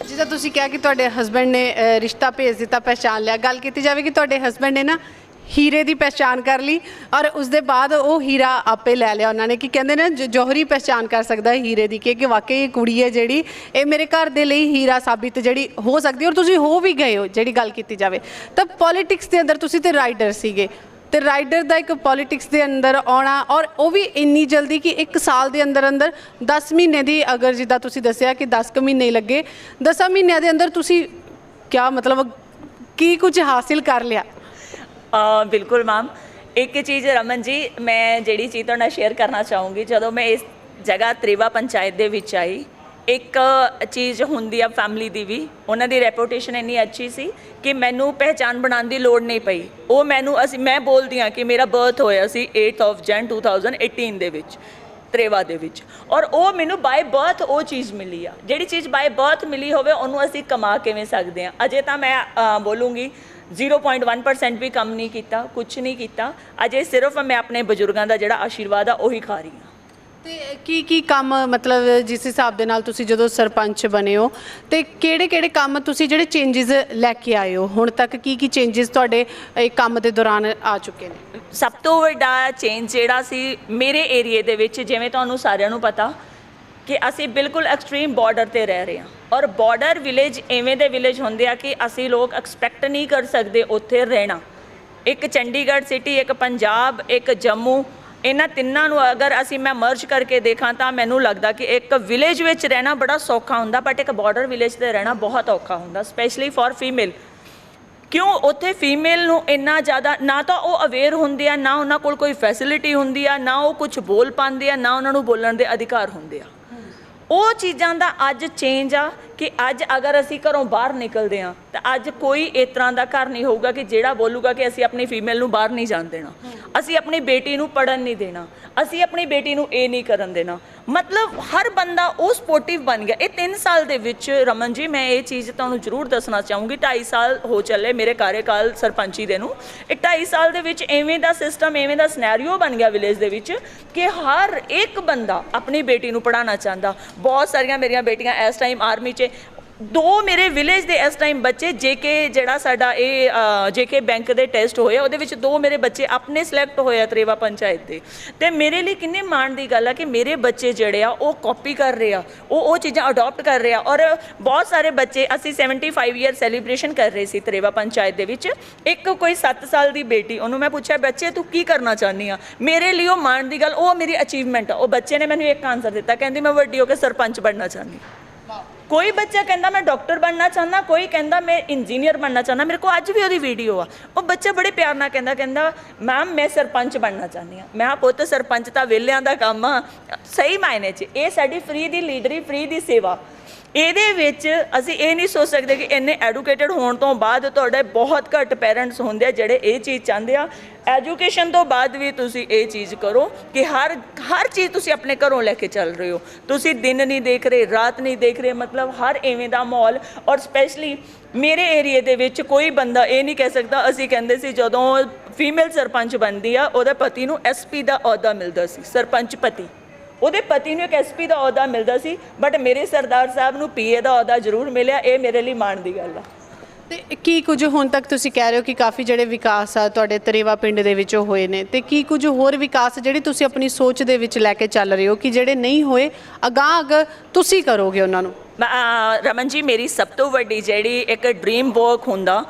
ਜਿੱਦਾਂ ਤੁਸੀਂ ਕਿਹਾ ਕਿ ਤੁਹਾਡੇ ਹਸਬੈਂਡ ਨੇ ਰਿਸ਼ਤਾ ਭੇਜ ਦਿੱਤਾ, ਪਹਿਚਾਣ ਲਿਆ। ਗੱਲ ਕੀਤੀ ਜਾਵੇ ਕਿ ਤੁਹਾਡੇ ਹਸਬੈਂਡ ਨੇ ਨਾ ਹੀਰੇ ਦੀ ਪਹਿਚਾਣ ਕਰ ਲਈ, ਔਰ ਉਸ ਦੇ ਬਾਅਦ ਉਹ ਹੀਰਾ ਆਪੇ ਲੈ ਲਿਆ ਉਹਨਾਂ ਨੇ। ਕਿ ਕਹਿੰਦੇ ਨੇ ਜੌਹਰੀ ਪਹਿਚਾਣ ਕਰ ਸਕਦਾ ਹੈ ਹੀਰੇ ਦੀ, ਕਿ ਵਾਕਈ ਇਹ ਕੁੜੀ ਹੈ ਜਿਹੜੀ ਇਹ ਮੇਰੇ ਘਰ ਦੇ ਲਈ ਹੀਰਾ ਸਾਬਿਤ ਜਿਹੜੀ ਹੋ ਸਕਦੀ। ਔਰ ਤੁਸੀਂ ਹੋ ਵੀ ਗਏ ਹੋ। ਜਿਹੜੀ ਗੱਲ ਕੀਤੀ ਜਾਵੇ ਤਾਂ ਪੋਲੀਟਿਕਸ ਦੇ ਅੰਦਰ ਤੁਸੀਂ ਤੇ ਰਾਈਡਰ ਸੀਗੇ, ਤੇ ਰਾਈਡਰ ਦਾ ਇੱਕ ਪੋਲੀਟਿਕਸ ਦੇ ਅੰਦਰ ਆਉਣਾ, ਔਰ ਉਹ ਵੀ ਇੰਨੀ ਜਲਦੀ ਕਿ 1 ਸਾਲ ਦੇ ਅੰਦਰ 10 ਮਹੀਨੇ ਦੀ, ਅਗਰ ਜਿੱਦਾਂ ਤੁਸੀਂ ਦੱਸਿਆ ਕਿ 10 ਕੁ ਮਹੀਨੇ ਲੱਗੇ, 10 ਮਹੀਨਿਆਂ ਦੇ ਅੰਦਰ ਤੁਸੀਂ ਕਿਆ ਮਤਲਬ ਕੀ ਕੁਝ ਹਾਸਿਲ ਕਰ ਲਿਆ? ਬਿਲਕੁਲ ਮੈਮ। ਇੱਕ ਚੀਜ਼ ਰਮਨ ਜੀ, ਮੈਂ ਜਿਹੜੀ ਚੀਜ਼ ਤੁਹਾਡੇ ਨਾਲ ਸ਼ੇਅਰ ਕਰਨਾ ਚਾਹੂੰਗੀ, ਜਦੋਂ ਮੈਂ ਇਸ ਜਗ੍ਹਾ ਤਰੇਵਾ ਪੰਚਾਇਤ ਦੇ ਵਿੱਚ ਆਈ, ਇੱਕ ਚੀਜ਼ ਹੁੰਦੀ ਆ ਫੈਮਿਲੀ ਦੀ ਵੀ, ਉਹਨਾਂ ਦੀ ਰੈਪੂਟੇਸ਼ਨ ਇੰਨੀ ਅੱਛੀ ਸੀ ਕਿ ਮੈਨੂੰ ਪਹਿਚਾਣ ਬਣਾਉਣ ਦੀ ਲੋੜ ਨਹੀਂ ਪਈ। ਉਹ ਮੈਂ ਬੋਲਦੀ ਹਾਂ ਕਿ ਮੇਰਾ ਬਰਥ ਹੋਇਆ ਸੀ 8 ਜਨ 2018 ਦੇ ਵਿੱਚ ਤਰੇਵਾ ਦੇ ਵਿੱਚ, ਔਰ ਉਹ ਮੈਨੂੰ ਬਾਏ ਬਰਥ ਉਹ ਚੀਜ਼ ਮਿਲੀ ਆ। ਜਿਹੜੀ ਚੀਜ਼ ਬਾਏ ਬਰਥ ਮਿਲੀ ਹੋਵੇ ਉਹਨੂੰ ਅਸੀਂ ਕਮਾ ਕਿਵੇਂ ਸਕਦੇ ਹਾਂ? ਅਜੇ ਤਾਂ ਮੈਂ ਬੋਲੂੰਗੀ 0.1% ਵੀ ਕੰਮ ਨਹੀਂ ਕੀਤਾ, ਕੁਛ ਨਹੀਂ ਕੀਤਾ। ਅਜੇ ਸਿਰਫ ਮੈਂ ਆਪਣੇ ਬਜ਼ੁਰਗਾਂ ਦਾ ਜਿਹੜਾ ਆਸ਼ੀਰਵਾਦ ਆ ਉਹੀ ਖਾ ਰਹੀ ਹਾਂ। ਤੇ ਕੀ ਕੰਮ ਮਤਲਬ ਜਿਸ ਹਿਸਾਬ ਦੇ ਨਾਲ ਤੁਸੀਂ ਜਦੋਂ ਸਰਪੰਚ ਬਣੇ ਹੋ ਤੇ ਕਿਹੜੇ ਕੰਮ ਤੁਸੀਂ ਜਿਹੜੇ ਚੇਂਜਸ ਲੈ ਕੇ ਆਏ ਹੋ ਹੁਣ ਤੱਕ, ਕੀ ਚੇਂਜਸ ਤੁਹਾਡੇ ਇਹ ਕੰਮ ਦੇ ਦੌਰਾਨ ਆ ਚੁੱਕੇ ਨੇ? ਸਭ ਤੋਂ ਵੱਡਾ ਚੇਂਜ ਜਿਹੜਾ ਸੀ ਮੇਰੇ ਏਰੀਏ ਦੇ ਵਿੱਚ, ਜਿਵੇਂ ਤੁਹਾਨੂੰ ਸਾਰਿਆਂ ਨੂੰ ਪਤਾ ਕਿ ਅਸੀਂ ਬਿਲਕੁਲ ਐਕਸਟ੍ਰੀਮ ਬਾਰਡਰ ਤੇ ਰਹਿ ਰਹੇ ਹਾਂ, ਔਰ ਬਾਰਡਰ ਵਿਲੇਜ ਐਵੇਂ ਦੇ ਵਿਲੇਜ ਹੁੰਦੇ ਆ ਕਿ ਅਸੀਂ ਲੋਕ ਐਕਸਪੈਕਟ ਨਹੀਂ ਕਰ ਸਕਦੇ ਉੱਥੇ ਰਹਿਣਾ। ਇੱਕ ਚੰਡੀਗੜ੍ਹ ਸਿਟੀ, ਇੱਕ ਪੰਜਾਬ, ਇੱਕ ਜੰਮੂ, ਇਹਨਾਂ ਤਿੰਨਾਂ ਨੂੰ ਅਗਰ ਮੈਂ ਮਰਜ ਕਰਕੇ ਦੇਖਾਂ ਤਾਂ ਮੈਨੂੰ ਲੱਗਦਾ ਕਿ ਇੱਕ ਵਿਲੇਜ ਵਿੱਚ ਰਹਿਣਾ ਬੜਾ ਸੌਖਾ ਹੁੰਦਾ, ਬਟ ਇੱਕ ਬਾਰਡਰ ਵਿਲੇਜ 'ਤੇ ਰਹਿਣਾ ਬਹੁਤ ਔਖਾ ਹੁੰਦਾ, ਸਪੈਸ਼ਲੀ ਫॉर ਫੀਮੇਲ। ਕਿਉਂ? ਉੱਥੇ ਫੀਮੇਲ ਨੂੰ ਇੰਨਾ ਜ਼ਿਆਦਾ ਨਾ ਤਾਂ ਉਹ ਅਵੇਅਰ ਹੁੰਦੇ ਆ, ਨਾ ਉਹਨਾਂ ਕੋਲ ਕੋਈ ਫੈਸਿਲਿਟੀ ਹੁੰਦੀ ਆ, ਨਾ ਉਹ ਕੁਝ ਬੋਲ ਪਾਉਂਦੇ ਆ, ਨਾ ਉਹਨਾਂ ਨੂੰ ਬੋਲਣ ਦੇ ਅਧਿਕਾਰ ਹੁੰਦੇ ਆ। ਉਹ ਚੀਜ਼ਾਂ ਦਾ ਅੱਜ ਚੇਂਜ ਆ ਕਿ ਅੱਜ ਅਗਰ ਅਸੀਂ ਘਰੋਂ ਬਾਹਰ ਨਿਕਲਦੇ ਹਾਂ ਤਾਂ ਅੱਜ ਕੋਈ ਇਸ ਤਰ੍ਹਾਂ ਦਾ ਘਰ ਨਹੀਂ ਹੋਊਗਾ ਕਿ ਜਿਹੜਾ ਬੋਲੂਗਾ ਕਿ ਅਸੀਂ ਆਪਣੀ ਫੀਮੇਲ ਨੂੰ ਬਾਹਰ ਨਹੀਂ ਜਾਣ ਦੇਣਾ, ਅਸੀਂ ਆਪਣੀ ਬੇਟੀ ਨੂੰ ਪੜ੍ਹਨ ਨਹੀਂ ਦੇਣਾ, ਅਸੀਂ ਆਪਣੀ ਬੇਟੀ ਨੂੰ ਇਹ ਨਹੀਂ ਕਰਨ ਦੇਣਾ। ਮਤਲਬ ਹਰ ਬੰਦਾ ਉਹ ਸਪੋਰਟਿਵ ਬਣ ਗਿਆ। ਇਹ 3 ਸਾਲ ਦੇ ਵਿੱਚ ਰਮਨ ਜੀ, ਮੈਂ ਇਹ ਚੀਜ਼ ਤੁਹਾਨੂੰ ਜ਼ਰੂਰ ਦੱਸਣਾ ਚਾਹੂੰਗੀ, 2.5 ਸਾਲ ਹੋ ਚੱਲੇ ਮੇਰੇ ਕਾਰਜਕਾਲ ਸਰਪੰਚੀ ਦੇ ਨੂੰ। ਇਹ 2.5 ਸਾਲ ਦੇ ਵਿੱਚ ਐਵੇਂ ਦਾ ਸਿਸਟਮ, ਐਵੇਂ ਦਾ ਸਿਨੈਰੀਓ ਬਣ ਗਿਆ ਵਿਲੇਜ ਦੇ ਵਿੱਚ ਕਿ ਹਰ ਇੱਕ ਬੰਦਾ ਆਪਣੀ ਬੇਟੀ ਨੂੰ ਪੜ੍ਹਾਉਣਾ ਚਾਹੁੰਦਾ। ਬਹੁਤ ਸਾਰੀਆਂ ਮੇਰੀਆਂ ਬੇਟੀਆਂ ਇਸ ਟਾਈਮ ਆਰਮੀ 'ਚ, 2 ਮੇਰੇ ਵਿਲੇਜ ਦੇ ਇਸ ਟਾਈਮ ਬੱਚੇ JK ਜਿਹੜਾ ਸਾਡਾ ਇਹ JK ਬੈਂਕ ਦੇ ਟੈਸਟ ਹੋਏ ਉਹਦੇ ਵਿੱਚ 2 ਮੇਰੇ ਬੱਚੇ ਆਪਣੇ ਸਿਲੈਕਟ ਹੋਏ ਆ ਤਰੇਵਾ ਪੰਚਾਇਤ ਦੇ। ਤੇ ਮੇਰੇ ਲਈ ਕਿੰਨੇ ਮਾਣ ਦੀ ਗੱਲ ਆ ਕਿ ਮੇਰੇ ਬੱਚੇ ਜਿਹੜੇ ਆ ਉਹ ਕਾਪੀ ਕਰ ਰਹੇ ਆ, ਉਹ ਚੀਜ਼ਾਂ ਅਡਾਪਟ ਕਰ ਰਹੇ ਆ। ਔਰ ਬਹੁਤ ਸਾਰੇ ਬੱਚੇ, ਅਸੀਂ 75 ਈਅਰ ਸੈਲੀਬ੍ਰੇਸ਼ਨ ਕਰ ਰਹੇ ਸੀ ਤਰੇਵਾ ਪੰਚਾਇਤ ਦੇ ਵਿੱਚ। ਇੱਕ ਕੋਈ 7 ਸਾਲ ਦੀ ਬੇਟੀ, ਉਹਨੂੰ ਮੈਂ ਪੁੱਛਿਆ ਬੱਚੇ ਤੂੰ ਕੀ ਕਰਨਾ ਚਾਹੁੰਦੀ ਆ? ਮੇਰੇ ਲਈ ਉਹ ਮਾਣ ਦੀ ਗੱਲ, ਉਹ ਮੇਰੀ ਅਚੀਵਮੈਂਟ ਆ। ਉਹ ਬੱਚੇ ਨੇ ਮੈਨੂੰ ਇੱਕ ਆਨਸਰ ਦਿੱਤਾ, ਕਹਿੰਦੀ ਮੈਂ ਵੱਡੀ ਹੋ ਕੇ ਸਰਪੰਚ ਬਣਨਾ ਚਾਹੁੰਦੀ। ਕੋਈ ਬੱਚਾ ਕਹਿੰਦਾ ਮੈਂ ਡਾਕਟਰ ਬਣਨਾ ਚਾਹੁੰਦਾ, ਕੋਈ ਕਹਿੰਦਾ ਮੈਂ ਇੰਜੀਨੀਅਰ ਬਣਨਾ ਚਾਹੁੰਦਾ। ਮੇਰੇ ਕੋਲ ਅੱਜ ਵੀ ਉਹਦੀ ਵੀਡੀਓ ਆ। ਉਹ ਬੱਚਾ ਬੜੇ ਪਿਆਰ ਨਾਲ ਕਹਿੰਦਾ ਮੈਮ ਮੈਂ ਸਰਪੰਚ ਬਣਨਾ ਚਾਹੁੰਦੀ ਹਾਂ। ਮੈਂ ਪੁੱਤ ਸਰਪੰਚ ਤਾਂ ਵਿਹਲਿਆਂ ਦਾ ਕੰਮ ਆ, ਸਹੀ ਮਾਇਨੇ 'ਚ ਇਹ ਸਾਡੀ ਫ੍ਰੀ ਦੀ ਲੀਡਰੀ, ਫ੍ਰੀ ਦੀ ਸੇਵਾ। ਇਹਦੇ ਵਿੱਚ ਅਸੀਂ ਇਹ ਨਹੀਂ ਸੋਚ ਸਕਦੇ ਕਿ ਇੰਨੇ ਐਡੂਕੇਟਡ ਹੋਣ ਤੋਂ ਬਾਅਦ ਤੁਹਾਡੇ ਬਹੁਤ ਘੱਟ ਪੈਰੈਂਟਸ ਹੁੰਦੇ ਆ ਜਿਹੜੇ ਇਹ ਚੀਜ਼ ਚਾਹੁੰਦੇ ਆ। ਐਜੂਕੇਸ਼ਨ ਤੋਂ ਬਾਅਦ ਵੀ ਤੁਸੀਂ ਇਹ ਚੀਜ਼ ਕਰੋ ਕਿ ਹਰ ਚੀਜ਼ ਤੁਸੀਂ ਆਪਣੇ ਘਰੋਂ ਲੈ ਕੇ ਚੱਲ ਰਹੇ ਹੋ। ਤੁਸੀਂ ਦਿਨ ਨਹੀਂ ਦੇਖ ਰਹੇ, ਰਾਤ ਨਹੀਂ ਦੇਖ ਰਹੇ, ਮਤਲਬ ਹਰ ਐਵੇਂ ਦਾ ਮਾਹੌਲ। ਔਰ ਸਪੈਸ਼ਲੀ ਮੇਰੇ ਏਰੀਏ ਦੇ ਵਿੱਚ ਕੋਈ ਬੰਦਾ ਇਹ ਨਹੀਂ ਕਹਿ ਸਕਦਾ। ਅਸੀਂ ਕਹਿੰਦੇ ਸੀ ਜਦੋਂ ਫੀਮੇਲ ਸਰਪੰਚ ਬਣਦੀ ਆ ਉਹਦੇ ਪਤੀ ਨੂੰ SP ਦਾ ਅਹੁਦਾ ਮਿਲਦਾ ਸੀ, ਸਰਪੰਚ ਪਤੀ। ਉਹਦੇ ਪਤੀ ਨੂੰ ਇੱਕ SP ਦਾ ਅਹੁਦਾ ਮਿਲਦਾ ਸੀ, ਬਟ ਮੇਰੇ ਸਰਦਾਰ ਸਾਹਿਬ ਨੂੰ PA ਦਾ ਅਹੁਦਾ ਜ਼ਰੂਰ ਮਿਲਿਆ। ਇਹ ਮੇਰੇ ਲਈ ਮਾਣ ਦੀ ਗੱਲ ਆ। ਤੇ ਕੀ ਕੁਝ ਹੁਣ ਤੱਕ ਤੁਸੀਂ ਕਹਿ ਰਹੇ ਹੋ ਕਿ ਕਾਫੀ ਜਿਹੜੇ ਵਿਕਾਸ ਆ ਤੁਹਾਡੇ ਤਰੇਵਾ ਪਿੰਡ ਦੇ ਵਿੱਚ ਹੋਏ ਨੇ, ਤੇ ਕੀ ਕੁਝ ਹੋਰ ਵਿਕਾਸ ਜਿਹੜੇ ਤੁਸੀਂ ਆਪਣੀ ਸੋਚ ਦੇ ਵਿੱਚ ਲੈ ਕੇ ਚੱਲ ਰਹੇ ਹੋ ਕਿ ਜਿਹੜੇ ਨਹੀਂ ਹੋਏ ਅਗਾਂਹ ਤੁਸੀਂ ਕਰੋਗੇ ਉਹਨਾਂ ਨੂੰ? ਰਮਨ ਜੀ, ਮੇਰੀ ਸਭ ਤੋਂ ਵੱਡੀ ਜਿਹੜੀ ਇੱਕ ਡ੍ਰੀਮ ਵਰਕ ਹੁੰਦਾ,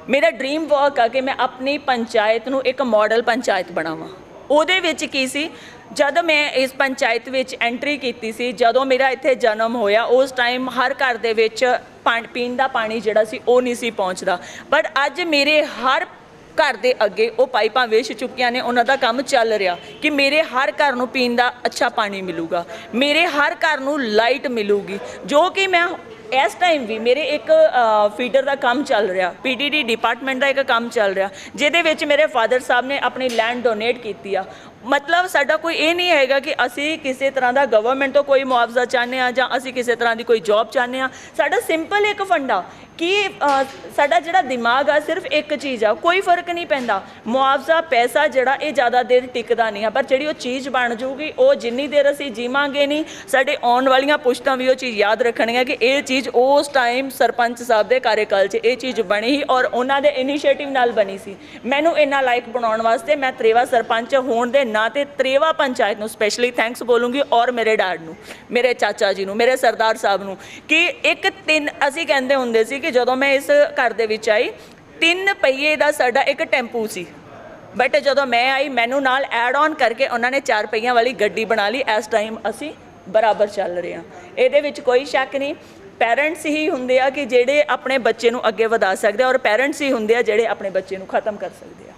ਮੇਰਾ ਡ੍ਰੀਮ ਵਰਕ ਆ ਕਿ ਮੈਂ ਆਪਣੀ ਪੰਚਾਇਤ ਨੂੰ ਇੱਕ ਮਾਡਲ ਪੰਚਾਇਤ ਬਣਾਵਾਂ। ਉਹਦੇ ਵਿੱਚ ਕੀ ਸੀ, ਜਦ ਮੈਂ ਇਸ ਪੰਚਾਇਤ ਵਿੱਚ ਐਂਟਰੀ ਕੀਤੀ ਸੀ, ਜਦੋਂ ਮੇਰਾ ਇੱਥੇ ਜਨਮ ਹੋਇਆ, ਉਸ ਟਾਈਮ ਹਰ ਘਰ ਦੇ ਵਿੱਚ ਪੀਣ ਦਾ ਪਾਣੀ ਜਿਹੜਾ ਸੀ ਉਹ ਨਹੀਂ ਸੀ ਪਹੁੰਚਦਾ। ਬਟ ਅੱਜ ਮੇਰੇ ਹਰ ਘਰ ਦੇ ਅੱਗੇ ਉਹ ਪਾਈਪਾਂ ਵਿਛ ਚੁੱਕੀਆਂ ਨੇ, ਉਹਨਾਂ ਦਾ ਕੰਮ ਚੱਲ ਰਿਹਾ ਕਿ ਮੇਰੇ ਹਰ ਘਰ ਨੂੰ ਪੀਣ ਦਾ ਅੱਛਾ ਪਾਣੀ ਮਿਲੂਗਾ, ਮੇਰੇ ਹਰ ਘਰ ਨੂੰ ਲਾਈਟ ਮਿਲੂਗੀ। ਜੋ ਕਿ ਮੈਂ ਇਸ ਟਾਈਮ ਵੀ ਮੇਰੇ ਇੱਕ ਫੀਡਰ ਦਾ ਕੰਮ ਚੱਲ ਰਿਹਾ, PDD ਡਿਪਾਰਟਮੈਂਟ ਦਾ ਇੱਕ ਕੰਮ ਚੱਲ ਰਿਹਾ, ਜਿਹਦੇ ਵਿੱਚ ਮੇਰੇ ਫਾਦਰ ਸਾਹਿਬ ਨੇ ਆਪਣੀ ਲੈਂਡ ਡੋਨੇਟ ਕੀਤੀ ਆ। ਮਤਲਬ ਸਾਡਾ ਕੋਈ ਇਹ ਨਹੀਂ ਹੈਗਾ ਕਿ ਅਸੀਂ ਕਿਸੇ ਤਰ੍ਹਾਂ ਦਾ ਗਵਰਨਮੈਂਟ ਤੋਂ ਕੋਈ ਮੁਆਵਜ਼ਾ ਚਾਹੁੰਦੇ ਹਾਂ ਜਾਂ ਅਸੀਂ ਕਿਸੇ ਤਰ੍ਹਾਂ ਦੀ ਕੋਈ ਜੌਬ ਚਾਹੁੰਦੇ ਹਾਂ। ਸਾਡਾ ਸਿੰਪਲ ਇੱਕ ਫੰਡਾ ਕਿ ਸਾਡਾ ਜਿਹੜਾ ਦਿਮਾਗ ਆ ਸਿਰਫ ਇੱਕ ਚੀਜ਼ ਆ, ਕੋਈ ਫਰਕ ਨਹੀਂ ਪੈਂਦਾ। ਮੁਆਵਜ਼ਾ ਪੈਸਾ ਜਿਹੜਾ ਇਹ ਜ਼ਿਆਦਾ ਦੇਰ ਟਿਕਦਾ ਨਹੀਂ ਆ, ਪਰ ਜਿਹੜੀ ਉਹ ਚੀਜ਼ ਬਣ ਜਾਊਗੀ ਉਹ ਜਿੰਨੀ ਦੇਰ ਅਸੀਂ ਜੀਵਾਂਗੇ ਨਹੀਂ, ਸਾਡੇ ਆਉਣ ਵਾਲੀਆਂ ਪੁਸ਼ਤਾਂ ਵੀ ਉਹ ਚੀਜ਼ ਯਾਦ ਰੱਖਣਗੀਆਂ ਕਿ ਇਹ ਚੀਜ਼ ਉਸ ਟਾਈਮ ਸਰਪੰਚ ਸਾਹਿਬ ਦੇ ਕਾਰਜਕਾਲ 'ਚ ਇਹ ਚੀਜ਼ ਬਣੀ ਸੀ ਔਰ ਉਹਨਾਂ ਦੇ ਇਨੀਸ਼ੀਏਟਿਵ ਨਾਲ ਬਣੀ ਸੀ। ਮੈਨੂੰ ਇੰਨਾ ਲਾਇਕ ਬਣਾਉਣ ਵਾਸਤੇ ਮੈਂ ਤਰੇਵਾ ਸਰਪੰਚ ਹੋਣ ਦੇ ਨਾਂ 'ਤੇ ਤਰੇਵਾ ਪੰਚਾਇਤ ਨੂੰ ਸਪੈਸ਼ਲੀ ਥੈਂਕਸ ਬੋਲੂੰਗੀ, ਔਰ ਮੇਰੇ ਡੈਡ ਨੂੰ, ਮੇਰੇ ਚਾਚਾ ਜੀ ਨੂੰ, ਮੇਰੇ ਸਰਦਾਰ ਸਾਹਿਬ ਨੂੰ। ਕਿ ਅਸੀਂ ਕਹਿੰਦੇ ਹੁੰਦੇ ਸੀ ਕਿ ਜਦੋਂ ਮੈਂ ਇਸ ਘਰ ਦੇ ਵਿੱਚ ਆਈ 3 ਪਹੀਏ ਦਾ ਸਾਡਾ ਇੱਕ ਟੈਂਪੂ ਸੀ, ਬਟ ਜਦੋਂ ਮੈਂ ਆਈ ਮੈਨੂੰ ਨਾਲ ਐਡ ਔਨ ਕਰਕੇ ਉਹਨਾਂ ਨੇ 4 ਪਹੀਆਂ ਵਾਲੀ ਗੱਡੀ ਬਣਾ ਲਈ। ਇਸ ਟਾਈਮ ਅਸੀਂ ਬਰਾਬਰ ਚੱਲ ਰਹੇ ਹਾਂ, ਇਹਦੇ ਵਿੱਚ ਕੋਈ ਸ਼ੱਕ ਨਹੀਂ। ਪੈਰੈਂਟਸ ਹੀ ਹੁੰਦੇ ਆ ਕਿ ਜਿਹੜੇ ਆਪਣੇ ਬੱਚੇ ਨੂੰ ਅੱਗੇ ਵਧਾ ਸਕਦੇ ਆ, ਔਰ ਪੈਰੈਂਟਸ ਹੀ ਹੁੰਦੇ ਆ ਜਿਹੜੇ ਆਪਣੇ ਬੱਚੇ ਨੂੰ ਖਤਮ ਕਰ ਸਕਦੇ ਆ।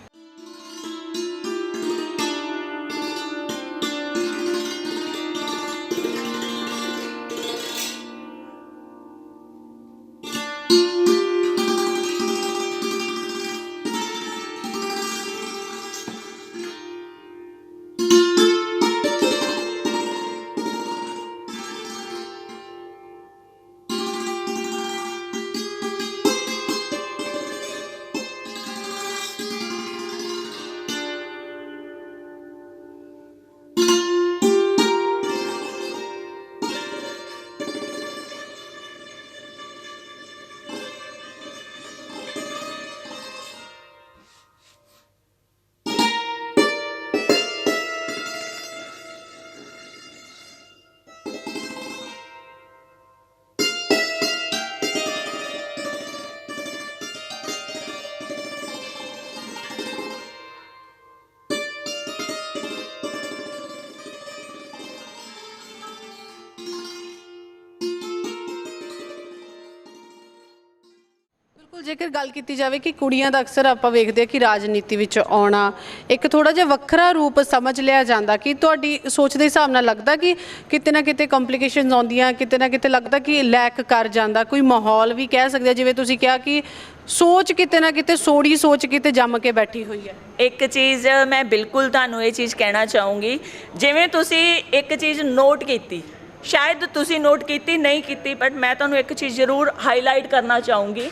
ਜੇਕਰ ਗੱਲ ਕੀਤੀ ਜਾਵੇ ਕਿ ਕੁੜੀਆਂ ਦਾ ਅਕਸਰ ਆਪਾਂ ਵੇਖਦੇ ਹਾਂ ਕਿ ਰਾਜਨੀਤੀ ਵਿੱਚ ਆਉਣਾ ਇੱਕ ਥੋੜਾ ਜਿਹਾ ਵੱਖਰਾ ਰੂਪ ਸਮਝ ਲਿਆ ਜਾਂਦਾ, ਕਿ ਤੁਹਾਡੀ ਸੋਚ ਦੇ ਹਿਸਾਬ ਨਾਲ ਲੱਗਦਾ ਕਿ ਕਿਤੇ ਨਾ ਕਿਤੇ ਕੰਪਲਿਕੇਸ਼ਨਸ ਆਉਂਦੀਆਂ, ਕਿਤੇ ਨਾ ਕਿਤੇ ਲੱਗਦਾ ਕਿ ਲੈਕ ਕਰ ਜਾਂਦਾ, ਕੋਈ ਮਾਹੌਲ ਵੀ ਕਹਿ ਸਕਦੇ ਜਿਵੇਂ ਤੁਸੀਂ ਕਿਹਾ ਕਿ ਸੋਚ ਕਿਤੇ ਨਾ ਕਿਤੇ ਸੋੜੀ ਸੋਚ ਕਿਤੇ ਜੰਮ ਕੇ ਬੈਠੀ ਹੋਈ ਹੈ। ਇੱਕ ਚੀਜ਼ ਮੈਂ ਬਿਲਕੁਲ ਤੁਹਾਨੂੰ ਇਹ ਚੀਜ਼ ਕਹਿਣਾ ਚਾਹੂੰਗੀ, ਜਿਵੇਂ ਤੁਸੀਂ ਇੱਕ ਚੀਜ਼ ਨੋਟ ਕੀਤੀ, ਸ਼ਾਇਦ ਤੁਸੀਂ ਨੋਟ ਕੀਤੀ ਨਹੀਂ ਕੀਤੀ, ਬਟ ਮੈਂ ਤੁਹਾਨੂੰ ਇੱਕ ਚੀਜ਼ ਜ਼ਰੂਰ ਹਾਈਲਾਈਟ ਕਰਨਾ ਚਾਹੂੰਗੀ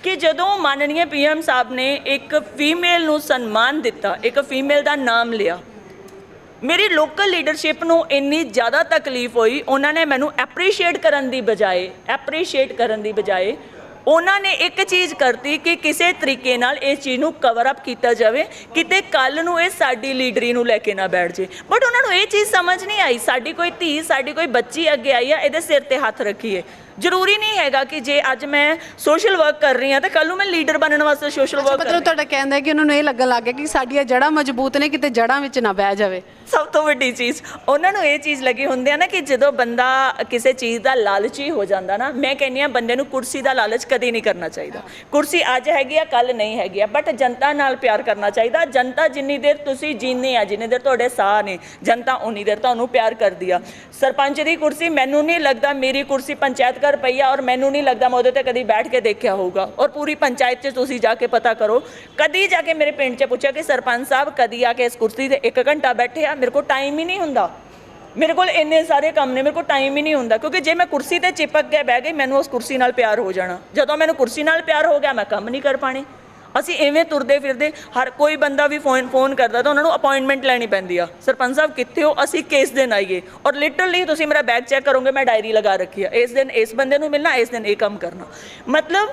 ਕਿ ਜਦੋਂ ਮਾਨਨੀय PM ਸਾਹਿਬ ਨੇ ਇੱਕ ਫੀਮੇਲ ਨੂੰ ਸਨਮਾਨ ਦਿੱਤਾ, ਇੱਕ ਫੀਮੇਲ ਦਾ ਨਾਮ ਲਿਆ, ਮੇਰੀ ਲੋਕਲ ਲੀਡਰਸ਼ਿਪ ਨੂੰ ਇੰਨੀ ਜ਼ਿਆਦਾ ਤਕਲੀਫ ਹੋਈ। ਉਹਨਾਂ ਨੇ ਮੈਨੂੰ ਐਪਰੀਸ਼ੀਏਟ ਕਰਨ ਦੀ ਬਜਾਏ ਉਹਨਾਂ ਨੇ ਇੱਕ ਚੀਜ਼ ਕਰਤੀ ਕਿ ਕਿਸੇ ਤਰੀਕੇ ਨਾਲ ਇਸ ਚੀਜ਼ ਨੂੰ ਕਵਰ ਅਪ ਕੀਤਾ ਜਾਵੇ, ਕਿਤੇ ਕੱਲ ਨੂੰ ਇਹ ਸਾਡੀ ਲੀਡਰੀ ਨੂੰ ਲੈ ਕੇ ਨਾ ਬੈਠ ਜੇ। ਬਟ ਉਹਨਾਂ ਨੂੰ ਇਹ ਚੀਜ਼ ਸਮਝ ਨਹੀਂ ਆਈ, ਸਾਡੀ ਕੋਈ ਧੀ, ਸਾਡੀ ਕੋਈ ਬੱਚੀ ਅੱਗੇ ਆਈ ਆ, ਇਹਦੇ ਸਿਰ ਤੇ ਹੱਥ ਰੱਖੀਏ। ਜ਼ਰੂਰੀ ਨਹੀਂ ਹੈਗਾ ਕਿ ਜੇ ਅੱਜ ਮੈਂ ਸੋਸ਼ਲ ਵਰਕ ਕਰ ਰਹੀ ਹਾਂ ਤਾਂ ਕੱਲ੍ਹ ਨੂੰ ਮੈਂ ਲੀਡਰ ਬਣਨ ਵਾਸਤੇ ਸੋਸ਼ਲ ਵਰਕ ਮਤਲਬ ਤੁਹਾਡਾ ਕਹਿੰਦਾ ਹੈ ਕਿ ਉਹਨਾਂ ਨੂੰ ਇਹ ਲੱਗਣ ਲੱਗ ਗਿਆ ਕਿ ਸਾਡੀਆਂ ਜੜ੍ਹਾਂ ਮਜ਼ਬੂਤ ਨੇ, ਕਿਤੇ ਜੜ੍ਹਾਂ ਵਿੱਚ ਨਾ ਬਹਿ ਜਾਵੇ। ਸਭ ਤੋਂ ਵੱਡੀ ਚੀਜ਼ ਉਹਨਾਂ ਨੂੰ ਇਹ ਚੀਜ਼ ਲੱਗੀ ਹੁੰਦੀ ਆ ਨਾ ਕਿ ਜਦੋਂ ਬੰਦਾ ਕਿਸੇ ਚੀਜ਼ ਦਾ ਲਾਲਚੀ ਹੋ ਜਾਂਦਾ ਨਾ, ਮੈਂ ਕਹਿੰਦੀ ਹਾਂ ਬੰਦੇ ਨੂੰ ਕੁਰਸੀ ਦਾ ਲਾਲਚ ਕਦੇ ਨਹੀਂ ਕਰਨਾ ਚਾਹੀਦਾ। ਕੁਰਸੀ ਅੱਜ ਹੈਗੀ ਆ, ਕੱਲ ਨਹੀਂ ਹੈਗੀ ਆ, ਬਟ ਜਨਤਾ ਨਾਲ ਪਿਆਰ ਕਰਨਾ ਚਾਹੀਦਾ। ਜਨਤਾ ਜਿੰਨੀ ਦੇਰ ਤੁਸੀਂ ਜੀਂਦੇ ਆ, ਜਿੰਨੀ ਦੇਰ ਤੁਹਾਡੇ ਸਾਹ ਨੇ, ਜਨਤਾ ਉਨੀ ਦੇਰ ਤੁਹਾਨੂੰ ਪਿਆਰ ਕਰਦੀ ਆ। ਸਰਪੰਚ ਦੀ ਕੁਰਸੀ ਮੈਨੂੰ ਨਹੀਂ ਲੱਗਦਾ, ਮੇਰੀ ਕੁਰਸੀ ਪੰਚਾਇਤ ਘਰ ਪਈ ਆ ਔਰ ਮੈਨੂੰ ਨਹੀਂ ਲੱਗਦਾ ਮੈਂ ਉਹਦੇ ਤੇ ਕਦੀ ਬੈਠ ਕੇ ਦੇਖਿਆ ਹੋਊਗਾ। ਔਰ ਪੂਰੀ ਪੰਚਾਇਤ 'ਚ ਤੁਸੀਂ ਜਾ ਕੇ ਪਤਾ ਕਰੋ, ਕਦੀ ਜਾ ਕੇ ਮੇਰੇ ਪਿੰਡ 'ਚ ਪੁੱਛਿਆ ਕਿ ਸਰਪੰਚ ਸਾਹਿਬ ਕਦੀ ਆ ਕੇ ਇਸ ਕੁਰਸੀ ਤੇ 1 ਘੰਟਾ ਬੈਠੇ ਆ? ਮੇਰੇ ਕੋਲ ਟਾਈਮ ਹੀ ਨਹੀਂ ਹੁੰਦਾ, ਮੇਰੇ ਕੋਲ ਇੰਨੇ ਸਾਰੇ ਕੰਮ ਨੇ, ਮੇਰੇ ਕੋਲ ਟਾਈਮ ਹੀ ਨਹੀਂ ਹੁੰਦਾ। ਕਿਉਂਕਿ ਜੇ ਮੈਂ ਕੁਰਸੀ ਤੇ ਚਿਪਕ ਕੇ ਬਹਿ ਗਈ, ਮੈਨੂੰ ਉਸ ਕੁਰਸੀ ਨਾਲ ਪਿਆਰ ਹੋ ਜਾਣਾ। ਜਦੋਂ ਮੈਨੂੰ ਕੁਰਸੀ ਨਾਲ ਪਿਆਰ ਹੋ ਗਿਆ, ਮੈਂ ਕੰਮ ਨਹੀਂ ਕਰ ਪਾਣੇ। ਅਸੀਂ ਇਵੇਂ ਤੁਰਦੇ ਫਿਰਦੇ, ਹਰ ਕੋਈ ਬੰਦਾ ਵੀ ਫੋਨ ਕਰਦਾ ਤਾਂ ਉਹਨਾਂ ਨੂੰ ਅਪਾਇੰਟਮੈਂਟ ਲੈਣੀ ਪੈਂਦੀ ਆ, ਸਰਪੰਚ ਸਾਹਿਬ ਕਿੱਥੇ ਹੋ, ਅਸੀਂ ਕਿਸ ਦਿਨ ਆਈਏ। ਔਰ ਲਿਟਰਲੀ ਤੁਸੀਂ ਮੇਰਾ ਬੈਗ ਚੈੱਕ ਕਰੋਗੇ, ਮੈਂ ਡਾਇਰੀ ਲਗਾ ਰੱਖੀ ਆ, ਇਸ ਦਿਨ ਇਸ ਬੰਦੇ ਨੂੰ ਮਿਲਣਾ, ਇਸ ਦਿਨ ਇਹ ਕੰਮ ਕਰਨਾ। ਮਤਲਬ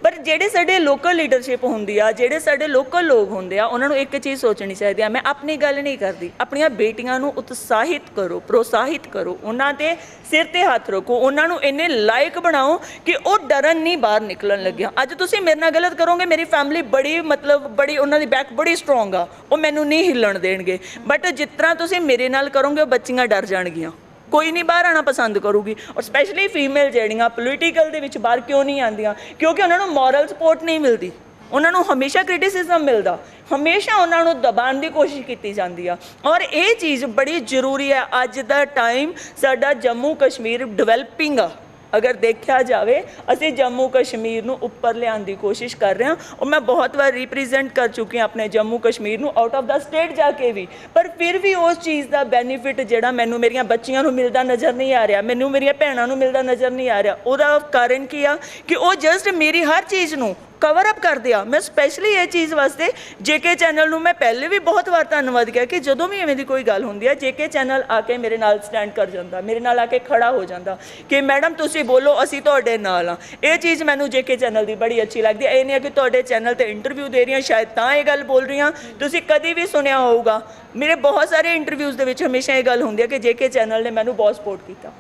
ਪਰ ਜਿਹੜੇ ਸਾਡੇ ਲੋਕਲ ਲੀਡਰਸ਼ਿਪ ਹੁੰਦੀ ਆ, ਜਿਹੜੇ ਸਾਡੇ ਲੋਕਲ ਲੋਕ ਹੁੰਦੇ ਆ, ਉਹਨਾਂ ਨੂੰ ਇੱਕ ਚੀਜ਼ ਸੋਚਣੀ ਚਾਹੀਦੀ ਆ। ਮੈਂ ਆਪਣੀ ਗੱਲ ਨਹੀਂ ਕਰਦੀ, ਆਪਣੀਆਂ ਬੇਟੀਆਂ ਨੂੰ ਉਤਸ਼ਾਹਿਤ ਕਰੋ, ਪ੍ਰੋਤਸਾਹਿਤ ਕਰੋ, ਉਹਨਾਂ ਦੇ ਸਿਰ ਤੇ ਹੱਥ ਰੱਖੋ, ਉਹਨਾਂ ਨੂੰ ਇੰਨੇ ਲਾਇਕ ਬਣਾਓ ਕਿ ਉਹ ਡਰਨ ਨਹੀਂ ਬਾਹਰ ਨਿਕਲਣ ਲੱਗਿਆ। ਅੱਜ ਤੁਸੀਂ ਮੇਰੇ ਨਾਲ ਗਲਤ ਕਰੋਗੇ, ਮੇਰੀ ਫੈਮਿਲੀ ਬੜੀ ਉਹਨਾਂ ਦੀ ਬੈਕ ਬੜੀ ਸਟਰੋਂਗ ਆ, ਉਹ ਮੈਨੂੰ ਨਹੀਂ ਹਿੱਲਣ ਦੇਣਗੇ। ਬਟ ਜਿਸ ਤਰ੍ਹਾਂ ਤੁਸੀਂ ਮੇਰੇ ਨਾਲ ਕਰੋਗੇ, ਉਹ ਬੱਚੀਆਂ ਡਰ ਜਾਣਗੀਆਂ, ਕੋਈ ਨਹੀਂ ਬਾਹਰ ਆਉਣਾ ਪਸੰਦ ਕਰੂਗੀ। ਔਰ ਸਪੈਸ਼ਲੀ ਫੀਮੇਲ ਜਿਹੜੀਆਂ ਪੋਲੀਟੀਕਲ ਦੇ ਵਿੱਚ ਬਾਹਰ ਕਿਉਂ ਨਹੀਂ ਆਉਂਦੀਆਂ? ਕਿਉਂਕਿ ਉਹਨਾਂ ਨੂੰ ਮੋਰਲ ਸਪੋਰਟ ਨਹੀਂ ਮਿਲਦੀ, ਉਹਨਾਂ ਨੂੰ ਹਮੇਸ਼ਾ ਕ੍ਰਿਟਿਸਿਜ਼ਮ ਮਿਲਦਾ, ਹਮੇਸ਼ਾ ਉਹਨਾਂ ਨੂੰ ਦਬਾਉਣ ਦੀ ਕੋਸ਼ਿਸ਼ ਕੀਤੀ ਜਾਂਦੀ ਆ। ਔਰ ਇਹ ਚੀਜ਼ ਬੜੀ ਜ਼ਰੂਰੀ ਹੈ। ਅੱਜ ਦਾ ਟਾਈਮ ਸਾਡਾ ਜੰਮੂ ਕਸ਼ਮੀਰ ਡਿਵੈਲਪਿੰਗ ਆ, ਅਗਰ ਦੇਖਿਆ ਜਾਵੇ ਅਸੀਂ ਜੰਮੂ ਕਸ਼ਮੀਰ ਨੂੰ ਉੱਪਰ ਲਿਆਉਣ ਦੀ ਕੋਸ਼ਿਸ਼ ਕਰ ਰਹੇ ਹਾਂ। ਔਰ ਮੈਂ ਬਹੁਤ ਵਾਰ ਰਿਪਰੈਜ਼ੈਂਟ ਕਰ ਚੁੱਕੀ ਹਾਂ ਆਪਣੇ ਜੰਮੂ ਕਸ਼ਮੀਰ ਨੂੰ, ਆਊਟ ਆਫ ਦਾ ਸਟੇਟ ਜਾ ਕੇ ਵੀ, ਪਰ ਫਿਰ ਵੀ ਉਸ ਚੀਜ਼ ਦਾ ਬੈਨੀਫਿਟ ਜਿਹੜਾ ਮੈਨੂੰ ਮੇਰੀਆਂ ਬੱਚੀਆਂ ਨੂੰ ਮਿਲਦਾ ਨਜ਼ਰ ਨਹੀਂ ਆ ਰਿਹਾ, ਮੈਨੂੰ ਮੇਰੀਆਂ ਭੈਣਾਂ ਨੂੰ ਮਿਲਦਾ ਨਜ਼ਰ ਨਹੀਂ ਆ ਰਿਹਾ। ਉਹਦਾ ਕਾਰਨ ਕੀ ਆ ਕਿ ਉਹ ਜਸਟ ਮੇਰੀ ਹਰ ਚੀਜ਼ ਨੂੰ ਕਵਰ ਅਪ ਕਰਦੇ ਆ। ਮੈਂ ਸਪੈਸ਼ਲੀ ਇਹ ਚੀਜ਼ ਵਾਸਤੇ JK ਚੈਨਲ ਨੂੰ ਮੈਂ ਪਹਿਲੇ ਵੀ ਬਹੁਤ ਵਾਰ ਧੰਨਵਾਦ ਕਿਹਾ ਕਿ ਜਦੋਂ ਵੀ ਐਵੇਂ ਦੀ ਕੋਈ ਗੱਲ ਹੁੰਦੀ ਹੈ, JK ਚੈਨਲ ਆ ਕੇ ਮੇਰੇ ਨਾਲ ਸਟੈਂਡ ਕਰ ਜਾਂਦਾ, ਮੇਰੇ ਨਾਲ ਆ ਕੇ ਖੜਾ ਹੋ ਜਾਂਦਾ ਕਿ ਮੈਡਮ ਤੁਸੀਂ ਬੋਲੋ, ਅਸੀਂ ਤੁਹਾਡੇ ਨਾਲ ਆ। ਇਹ ਚੀਜ਼ ਮੈਨੂੰ JK ਚੈਨਲ ਦੀ ਬੜੀ ਅੱਛੀ ਲੱਗਦੀ ਹੈ। ਇਹ ਨਹੀਂ ਹੈ ਕਿ ਤੁਹਾਡੇ ਚੈਨਲ ਤੇ ਇੰਟਰਵਿਊ ਦੇ ਰਹੀ ਹਾਂ ਸ਼ਾਇਦ ਤਾਂ ਇਹ ਗੱਲ ਬੋਲ ਰਹੀ ਹਾਂ। ਤੁਸੀਂ ਕਦੀ ਵੀ ਸੁਣਿਆ ਹੋਊਗਾ ਮੇਰੇ ਬਹੁਤ ਸਾਰੇ ਇੰਟਰਵਿਊਜ਼ ਦੇ ਵਿੱਚ ਹਮੇਸ਼ਾ ਇਹ ਗੱਲ ਹੁੰਦੀ ਹੈ ਕਿ JK ਚੈਨਲ ਨੇ ਮੈਨੂੰ ਬਹੁਤ ਸਪੋਰਟ ਕੀਤਾ।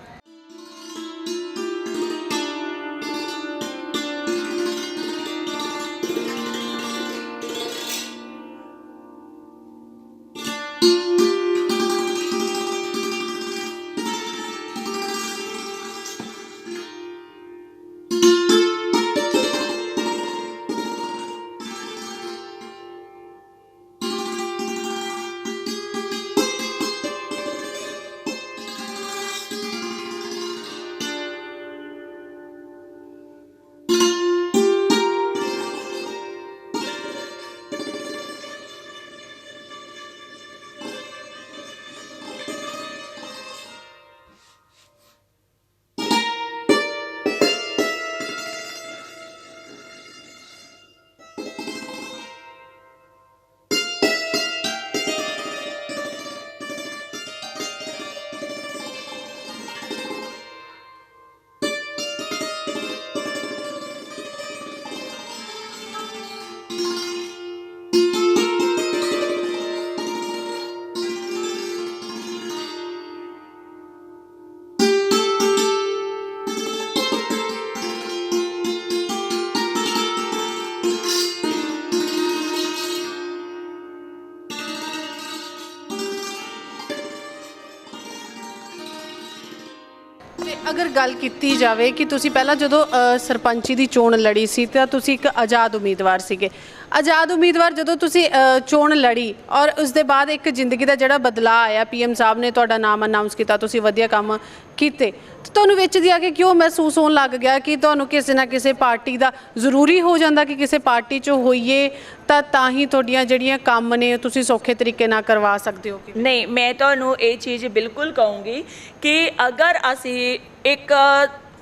ਤੇ ਅਗਰ ਗੱਲ ਕੀਤੀ ਜਾਵੇ ਕਿ ਤੁਸੀਂ ਪਹਿਲਾਂ ਜਦੋਂ ਸਰਪੰਚੀ ਦੀ ਚੋਣ ਲੜੀ ਸੀ ਤਾਂ ਤੁਸੀਂ ਇੱਕ ਆਜ਼ਾਦ ਉਮੀਦਵਾਰ ਸੀਗੇ। ਆਜ਼ਾਦ ਉਮੀਦਵਾਰ ਜਦੋਂ ਤੁਸੀਂ ਚੋਣ ਲੜੀ ਔਰ ਉਸ ਦੇ ਬਾਅਦ ਇੱਕ ਜ਼ਿੰਦਗੀ ਦਾ ਜਿਹੜਾ ਬਦਲਾਅ ਆਇਆ, ਪੀਐਮ ਸਾਹਿਬ ਨੇ ਤੁਹਾਡਾ ਨਾਮ ਅਨਾਉਂਸ ਕੀਤਾ, ਤੁਸੀਂ ਵਧੀਆ ਕੰਮ ਕੀਤੇ, ਤੇ ਤੁਹਾਨੂੰ ਵਿੱਚ ਦੀ ਆ ਕੇ ਕਿਉਂ ਮਹਿਸੂਸ ਹੋਣ ਲੱਗ ਗਿਆ ਕਿ ਤੁਹਾਨੂੰ ਕਿਸੇ ਨਾ ਕਿਸੇ ਪਾਰਟੀ ਦਾ ਜ਼ਰੂਰੀ ਹੋ ਜਾਂਦਾ ਕਿ ਕਿਸੇ ਪਾਰਟੀ 'ਚ ਹੋਈਏ ਤਾਂ ਹੀ ਤੁਹਾਡੀਆਂ ਜਿਹੜੀਆਂ ਕੰਮ ਨੇ ਤੁਸੀਂ ਸੌਖੇ ਤਰੀਕੇ ਨਾਲ ਕਰਵਾ ਸਕਦੇ ਹੋ? ਨਹੀਂ, ਮੈਂ ਤੁਹਾਨੂੰ ਇਹ ਚੀਜ਼ ਬਿਲਕੁਲ ਕਹੂੰਗੀ ਕਿ ਅਗਰ ਅਸੀਂ ਇੱਕ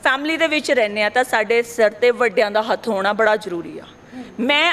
ਫੈਮਿਲੀ ਦੇ ਵਿੱਚ ਰਹਿੰਦੇ ਆ ਤਾਂ ਸਾਡੇ ਸਿਰ ਤੇ ਵੱਡਿਆਂ ਦਾ ਹੱਥ ਹੋਣਾ ਬੜਾ ਜ਼ਰੂਰੀ ਆ। ਮੈਂ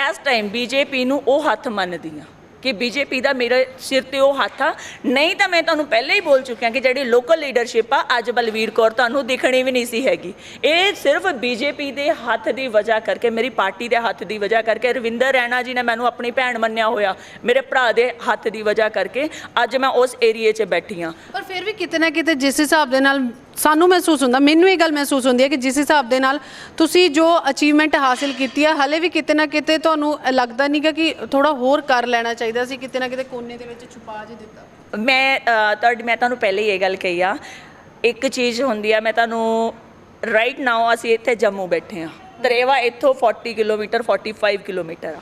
ਇਸ ਟਾਈਮ ਬੀਜੇਪੀ ਨੂੰ ਉਹ ਹੱਥ ਮੰਨਦੀ ਆ ਕਿ ਬੀਜੇਪੀ ਦਾ ਮੇਰੇ ਸਿਰ ਤੇ ਉਹ ਹੱਥ ਆ। ਨਹੀਂ ਤਾਂ ਮੈਂ ਤੁਹਾਨੂੰ ਪਹਿਲਾਂ ਹੀ ਬੋਲ ਚੁੱਕਿਆ ਕਿ ਜਿਹੜੀ ਲੋਕਲ ਲੀਡਰਸ਼ਿਪ ਆ ਅੱਜ ਬਲਵੀਰ ਕੌਰ ਤੁਹਾਨੂੰ ਦਿਖਣੀ ਵੀ ਨਹੀਂ ਸੀ ਹੈਗੀ। ਇਹ ਸਿਰਫ ਬੀਜੇਪੀ ਦੇ ਹੱਥ ਦੀ ਵਜ੍ਹਾ ਕਰਕੇ, ਮੇਰੀ ਪਾਰਟੀ ਦੇ ਹੱਥ ਦੀ ਵਜ੍ਹਾ ਕਰਕੇ, ਰਵਿੰਦਰ ਰੈਣਾ ਜੀ ਨੇ ਮੈਨੂੰ ਆਪਣੀ ਭੈਣ ਮੰਨਿਆ ਹੋਇਆ, ਮੇਰੇ ਭਰਾ ਦੇ ਹੱਥ ਦੀ ਵਜ੍ਹਾ ਕਰਕੇ ਅੱਜ ਮੈਂ ਉਸ ਏਰੀਏ 'ਚ ਬੈਠੀ ਹਾਂ। ਪਰ ਫਿਰ ਵੀ ਕਿਤੇ ਨਾ ਕਿਤੇ ਜਿਸ ਹਿਸਾਬ ਦੇ ਨਾਲ ਸਾਨੂੰ ਮਹਿਸੂਸ ਹੁੰਦਾ, ਮੈਨੂੰ ਇਹ ਗੱਲ ਮਹਿਸੂਸ ਹੁੰਦੀ ਹੈ ਕਿ ਜਿਸ ਹਿਸਾਬ ਦੇ ਨਾਲ ਤੁਸੀਂ ਜੋ ਅਚੀਵਮੈਂਟ ਹਾਸਿਲ ਕੀਤੀ ਹੈ, ਹਾਲੇ ਵੀ ਕਿਤੇ ਨਾ ਕਿਤੇ ਤੁਹਾਨੂੰ ਲੱਗਦਾ ਨਹੀਂਗਾ ਕਿ ਥੋੜਾ ਹੋਰ ਕਰ ਲੈਣਾ ਚਾਹੀਦਾ ਸੀ, ਕਿਤੇ ਨਾ ਕਿਤੇ ਕੋਨੇ ਦੇ ਵਿੱਚ ਛੁਪਾ ਜੇ ਦਿੱਤਾ? ਮੈਂ ਤੁਹਾਨੂੰ ਪਹਿਲੇ ਹੀ ਇਹ ਗੱਲ ਕਹੀ ਆ, ਇੱਕ ਚੀਜ਼ ਹੁੰਦੀ ਆ, ਮੈਂ ਤੁਹਾਨੂੰ ਰਾਈਟ ਨਾਓ ਅਸੀਂ ਇੱਥੇ ਜੰਮੂ ਬੈਠੇ ਹਾਂ, ਦਰੇਵਾ ਇੱਥੋਂ 40 ਕਿਲੋਮੀਟਰ 45 ਕਿਲੋਮੀਟਰ ਆ।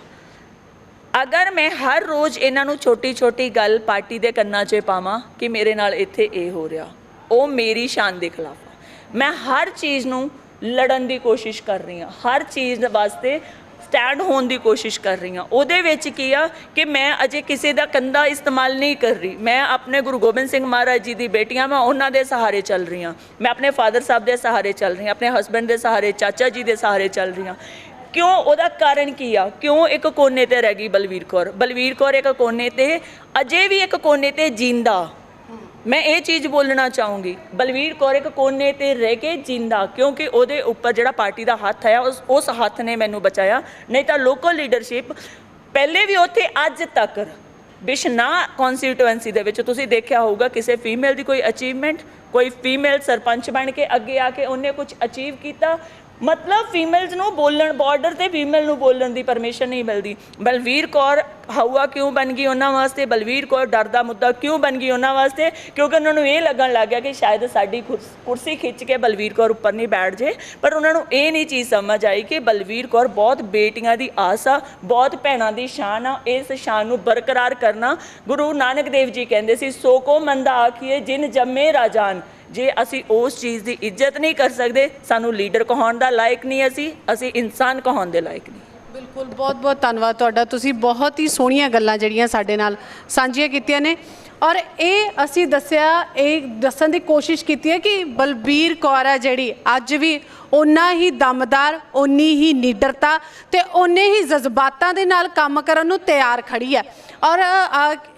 ਅਗਰ ਮੈਂ ਹਰ ਰੋਜ਼ ਇਹਨਾਂ ਨੂੰ ਛੋਟੀ ਛੋਟੀ ਗੱਲ ਪਾਰਟੀ ਦੇ ਕੰਨਾਂ 'ਚ ਪਾਵਾਂ ਕਿ ਮੇਰੇ ਨਾਲ ਇੱਥੇ ਇਹ ਹੋ ਰਿਹਾ, ਉਹ ਮੇਰੀ ਸ਼ਾਨ ਦੇ ਖਿਲਾਫ ਆ। ਮੈਂ ਹਰ ਚੀਜ਼ ਨੂੰ ਲੜਨ ਦੀ ਕੋਸ਼ਿਸ਼ ਕਰ ਰਹੀ ਹਾਂ, ਹਰ ਚੀਜ਼ ਵਾਸਤੇ ਸਟੈਂਡ ਹੋਣ ਦੀ ਕੋਸ਼ਿਸ਼ ਕਰ ਰਹੀ ਹਾਂ। ਉਹਦੇ ਵਿੱਚ ਕੀ ਆ ਕਿ ਮੈਂ ਅਜੇ ਕਿਸੇ ਦਾ ਕੰਧਾ ਇਸਤੇਮਾਲ ਨਹੀਂ ਕਰ ਰਹੀ। ਮੈਂ ਆਪਣੇ ਗੁਰੂ ਗੋਬਿੰਦ ਸਿੰਘ ਮਹਾਰਾਜ ਜੀ ਦੀ ਬੇਟੀਆਂ, ਮੈਂ ਉਹਨਾਂ ਦੇ ਸਹਾਰੇ ਚੱਲ ਰਹੀ ਹਾਂ, ਮੈਂ ਆਪਣੇ ਫਾਦਰ ਸਾਹਿਬ ਦੇ ਸਹਾਰੇ ਚੱਲ ਰਹੀ ਹਾਂ, ਆਪਣੇ ਹਸਬੈਂਡ ਦੇ ਸਹਾਰੇ, ਚਾਚਾ ਜੀ ਦੇ ਸਹਾਰੇ ਚੱਲ ਰਹੀ ਹਾਂ। ਕਿਉਂ? ਉਹਦਾ ਕਾਰਨ ਕੀ ਆ? ਕਿਉਂ ਇੱਕ ਕੋਨੇ ਤੇ ਰਹਿ ਗਈ ਬਲਵੀਰ ਕੌਰ? ਬਲਵੀਰ ਕੌਰ ਇੱਕ ਕੋਨੇ ਤੇ, ਅਜੇ ਵੀ ਇੱਕ ਕੋਨੇ ਤੇ ਜਿੰਦਾ। ਮੈਂ ਇਹ ਚੀਜ਼ ਬੋਲਣਾ ਚਾਹੂੰਗੀ, ਬਲਵੀਰ ਕੌਰ ਇੱਕ ਕੋਨੇ ਤੇ ਰਹਿ ਕੇ ਜਿੰਦਾ, ਕਿਉਂਕਿ ਉਹਦੇ ਉੱਪਰ ਜਿਹੜਾ ਪਾਰਟੀ ਦਾ ਹੱਥ ਹੈ ਉਸ ਹੱਥ ਨੇ ਮੈਨੂੰ ਬਚਾਇਆ। ਨਹੀਂ ਤਾਂ ਲੋਕਲ ਲੀਡਰਸ਼ਿਪ ਪਹਿਲੇ ਵੀ ਉੱਥੇ ਅੱਜ ਤੱਕ ਬਿਸ਼ਨਾ ਕੌਂਸਟੀਟੂਐਂਸੀ ਦੇ ਵਿੱਚ ਤੁਸੀਂ ਦੇਖਿਆ ਹੋਊਗਾ ਕਿਸੇ ਫੀਮੇਲ ਦੀ ਕੋਈ ਅਚੀਵਮੈਂਟ, ਕੋਈ ਫੀਮੇਲ ਸਰਪੰਚ ਬਣ ਕੇ ਅੱਗੇ ਆ ਕੇ ਉਹਨੇ ਕੁਝ ਅਚੀਵ ਕੀਤਾ? ਮਤਲਬ ਫੀਮੇਲਸ ਨੂੰ ਬੋਲਣ, ਬਾਰਡਰ ਤੇ ਫੀਮੇਲ ਨੂੰ ਬੋਲਣ ਦੀ ਪਰਮਿਸ਼ਨ ਨਹੀਂ ਮਿਲਦੀ। ਬਲਵੀਰ ਕੌਰ ਹਊਆ ਕਿਉਂ ਬਣ ਗਈ ਉਹਨਾਂ ਵਾਸਤੇ? ਬਲਵੀਰ ਕੌਰ ਡਰ ਦਾ ਮੁੱਦਾ ਕਿਉਂ ਬਣ ਗਈ ਉਹਨਾਂ ਵਾਸਤੇ? ਕਿਉਂਕਿ ਉਹਨਾਂ ਨੂੰ ਇਹ ਲੱਗਣ ਲੱਗ ਗਿਆ ਕਿ ਸ਼ਾਇਦ ਸਾਡੀ ਕੁਰਸੀ ਖਿੱਚ ਕੇ ਬਲਵੀਰ ਕੌਰ ਉੱਪਰ ਨਹੀਂ ਬੈਠ ਜੇ। ਪਰ ਉਹਨਾਂ ਨੂੰ ਇਹ ਨਹੀਂ ਚੀਜ਼ ਸਮਝ ਆਈ ਕਿ ਬਲਵੀਰ ਕੌਰ ਬਹੁਤ ਬੇਟੀਆਂ ਦੀ ਆਸ ਆ, ਬਹੁਤ ਭੈਣਾਂ ਦੀ ਸ਼ਾਨ ਆ। ਇਸ ਸ਼ਾਨ ਨੂੰ ਬਰਕਰਾਰ ਕਰਨਾ, ਗੁਰੂ ਨਾਨਕ ਦੇਵ ਜੀ ਕਹਿੰਦੇ ਸੀ, ਸੋ ਕੋ ਮੰਦਾ ਆਖੀਏ ਜਿਨ ਜੰਮੇ ਰਾਜਾਨ। ਜੇ ਅਸੀਂ ਉਸ ਚੀਜ਼ ਦੀ ਇੱਜ਼ਤ ਨਹੀਂ ਕਰ ਸਕਦੇ, ਸਾਨੂੰ ਲੀਡਰ ਕਹਾਉਣ ਦਾ ਲਾਇਕ ਨਹੀਂ, ਅਸੀਂ ਇਨਸਾਨ ਕਹਾਉਣ ਦੇ ਲਾਇਕ ਨਹੀਂ। ਬਿਲਕੁਲ, ਬਹੁਤ ਬਹੁਤ ਧੰਨਵਾਦ ਤੁਹਾਡਾ। ਤੁਸੀਂ ਬਹੁਤ ਹੀ ਸੋਹਣੀਆਂ ਗੱਲਾਂ ਜਿਹੜੀਆਂ ਸਾਡੇ ਨਾਲ ਸਾਂਝੀਆਂ ਕੀਤੀਆਂ ਨੇ ਔਰ ਇਹ ਅਸੀਂ ਦੱਸਣ ਦੀ ਕੋਸ਼ਿਸ਼ ਕੀਤੀ ਹੈ ਕਿ ਬਲਬੀਰ ਕੌਰ ਹੈ ਜਿਹੜੀ ਅੱਜ ਵੀ ਓਨਾ ਹੀ ਦਮਦਾਰ, ਓਨੀ ਹੀ ਨਿਡਰਤਾ ਤੇ ਓਨੇ ਹੀ ਜਜ਼ਬਾਤਾਂ ਦੇ ਨਾਲ ਕੰਮ ਕਰਨ ਨੂੰ ਤਿਆਰ ਖੜੀ ਹੈ। ਔਰ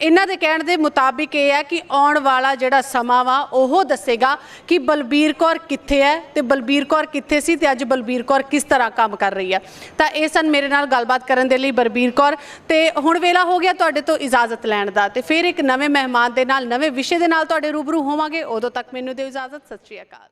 ਇਹਨਾਂ ਦੇ ਕਹਿਣ ਦੇ ਮੁਤਾਬਿਕ ਇਹ ਹੈ ਕਿ ਆਉਣ ਵਾਲਾ ਜਿਹੜਾ ਸਮਾਂ ਵਾ ਉਹ ਦੱਸੇਗਾ ਕਿ ਬਲਬੀਰ ਕੌਰ ਕਿੱਥੇ ਹੈ ਤੇ ਬਲਬੀਰ ਕੌਰ ਕਿੱਥੇ ਸੀ ਤੇ ਅੱਜ ਬਲਬੀਰ ਕੌਰ ਕਿਸ ਤਰ੍ਹਾਂ ਕੰਮ ਕਰ ਰਹੀ ਹੈ। ਤਾਂ ਇਹ ਸਨ ਮੇਰੇ ਨਾਲ ਗੱਲਬਾਤ ਕਰਨ ਦੇ ਲਈ ਬਲਬੀਰ ਕੌਰ। ਤੇ ਹੁਣ ਵੇਲਾ ਹੋ ਗਿਆ ਤੁਹਾਡੇ ਤੋਂ ਇਜਾਜ਼ਤ ਲੈਣ ਦਾ, ਤੇ ਫਿਰ ਇੱਕ ਨਵੇਂ ਮਹਿਮਾਨ ਦੇ ਨਾਲ, ਨਵੇਂ ਵਿਸ਼ੇ ਦੇ ਨਾਲ ਤੁਹਾਡੇ ਰੂਬਰੂ ਹੋਵਾਂਗੇ। ਉਦੋਂ ਤੱਕ ਮੈਨੂੰ ਦਿਓ ਇਜਾਜ਼ਤ। ਸਤਿ ਸ਼੍ਰੀ ਅਕਾਲ।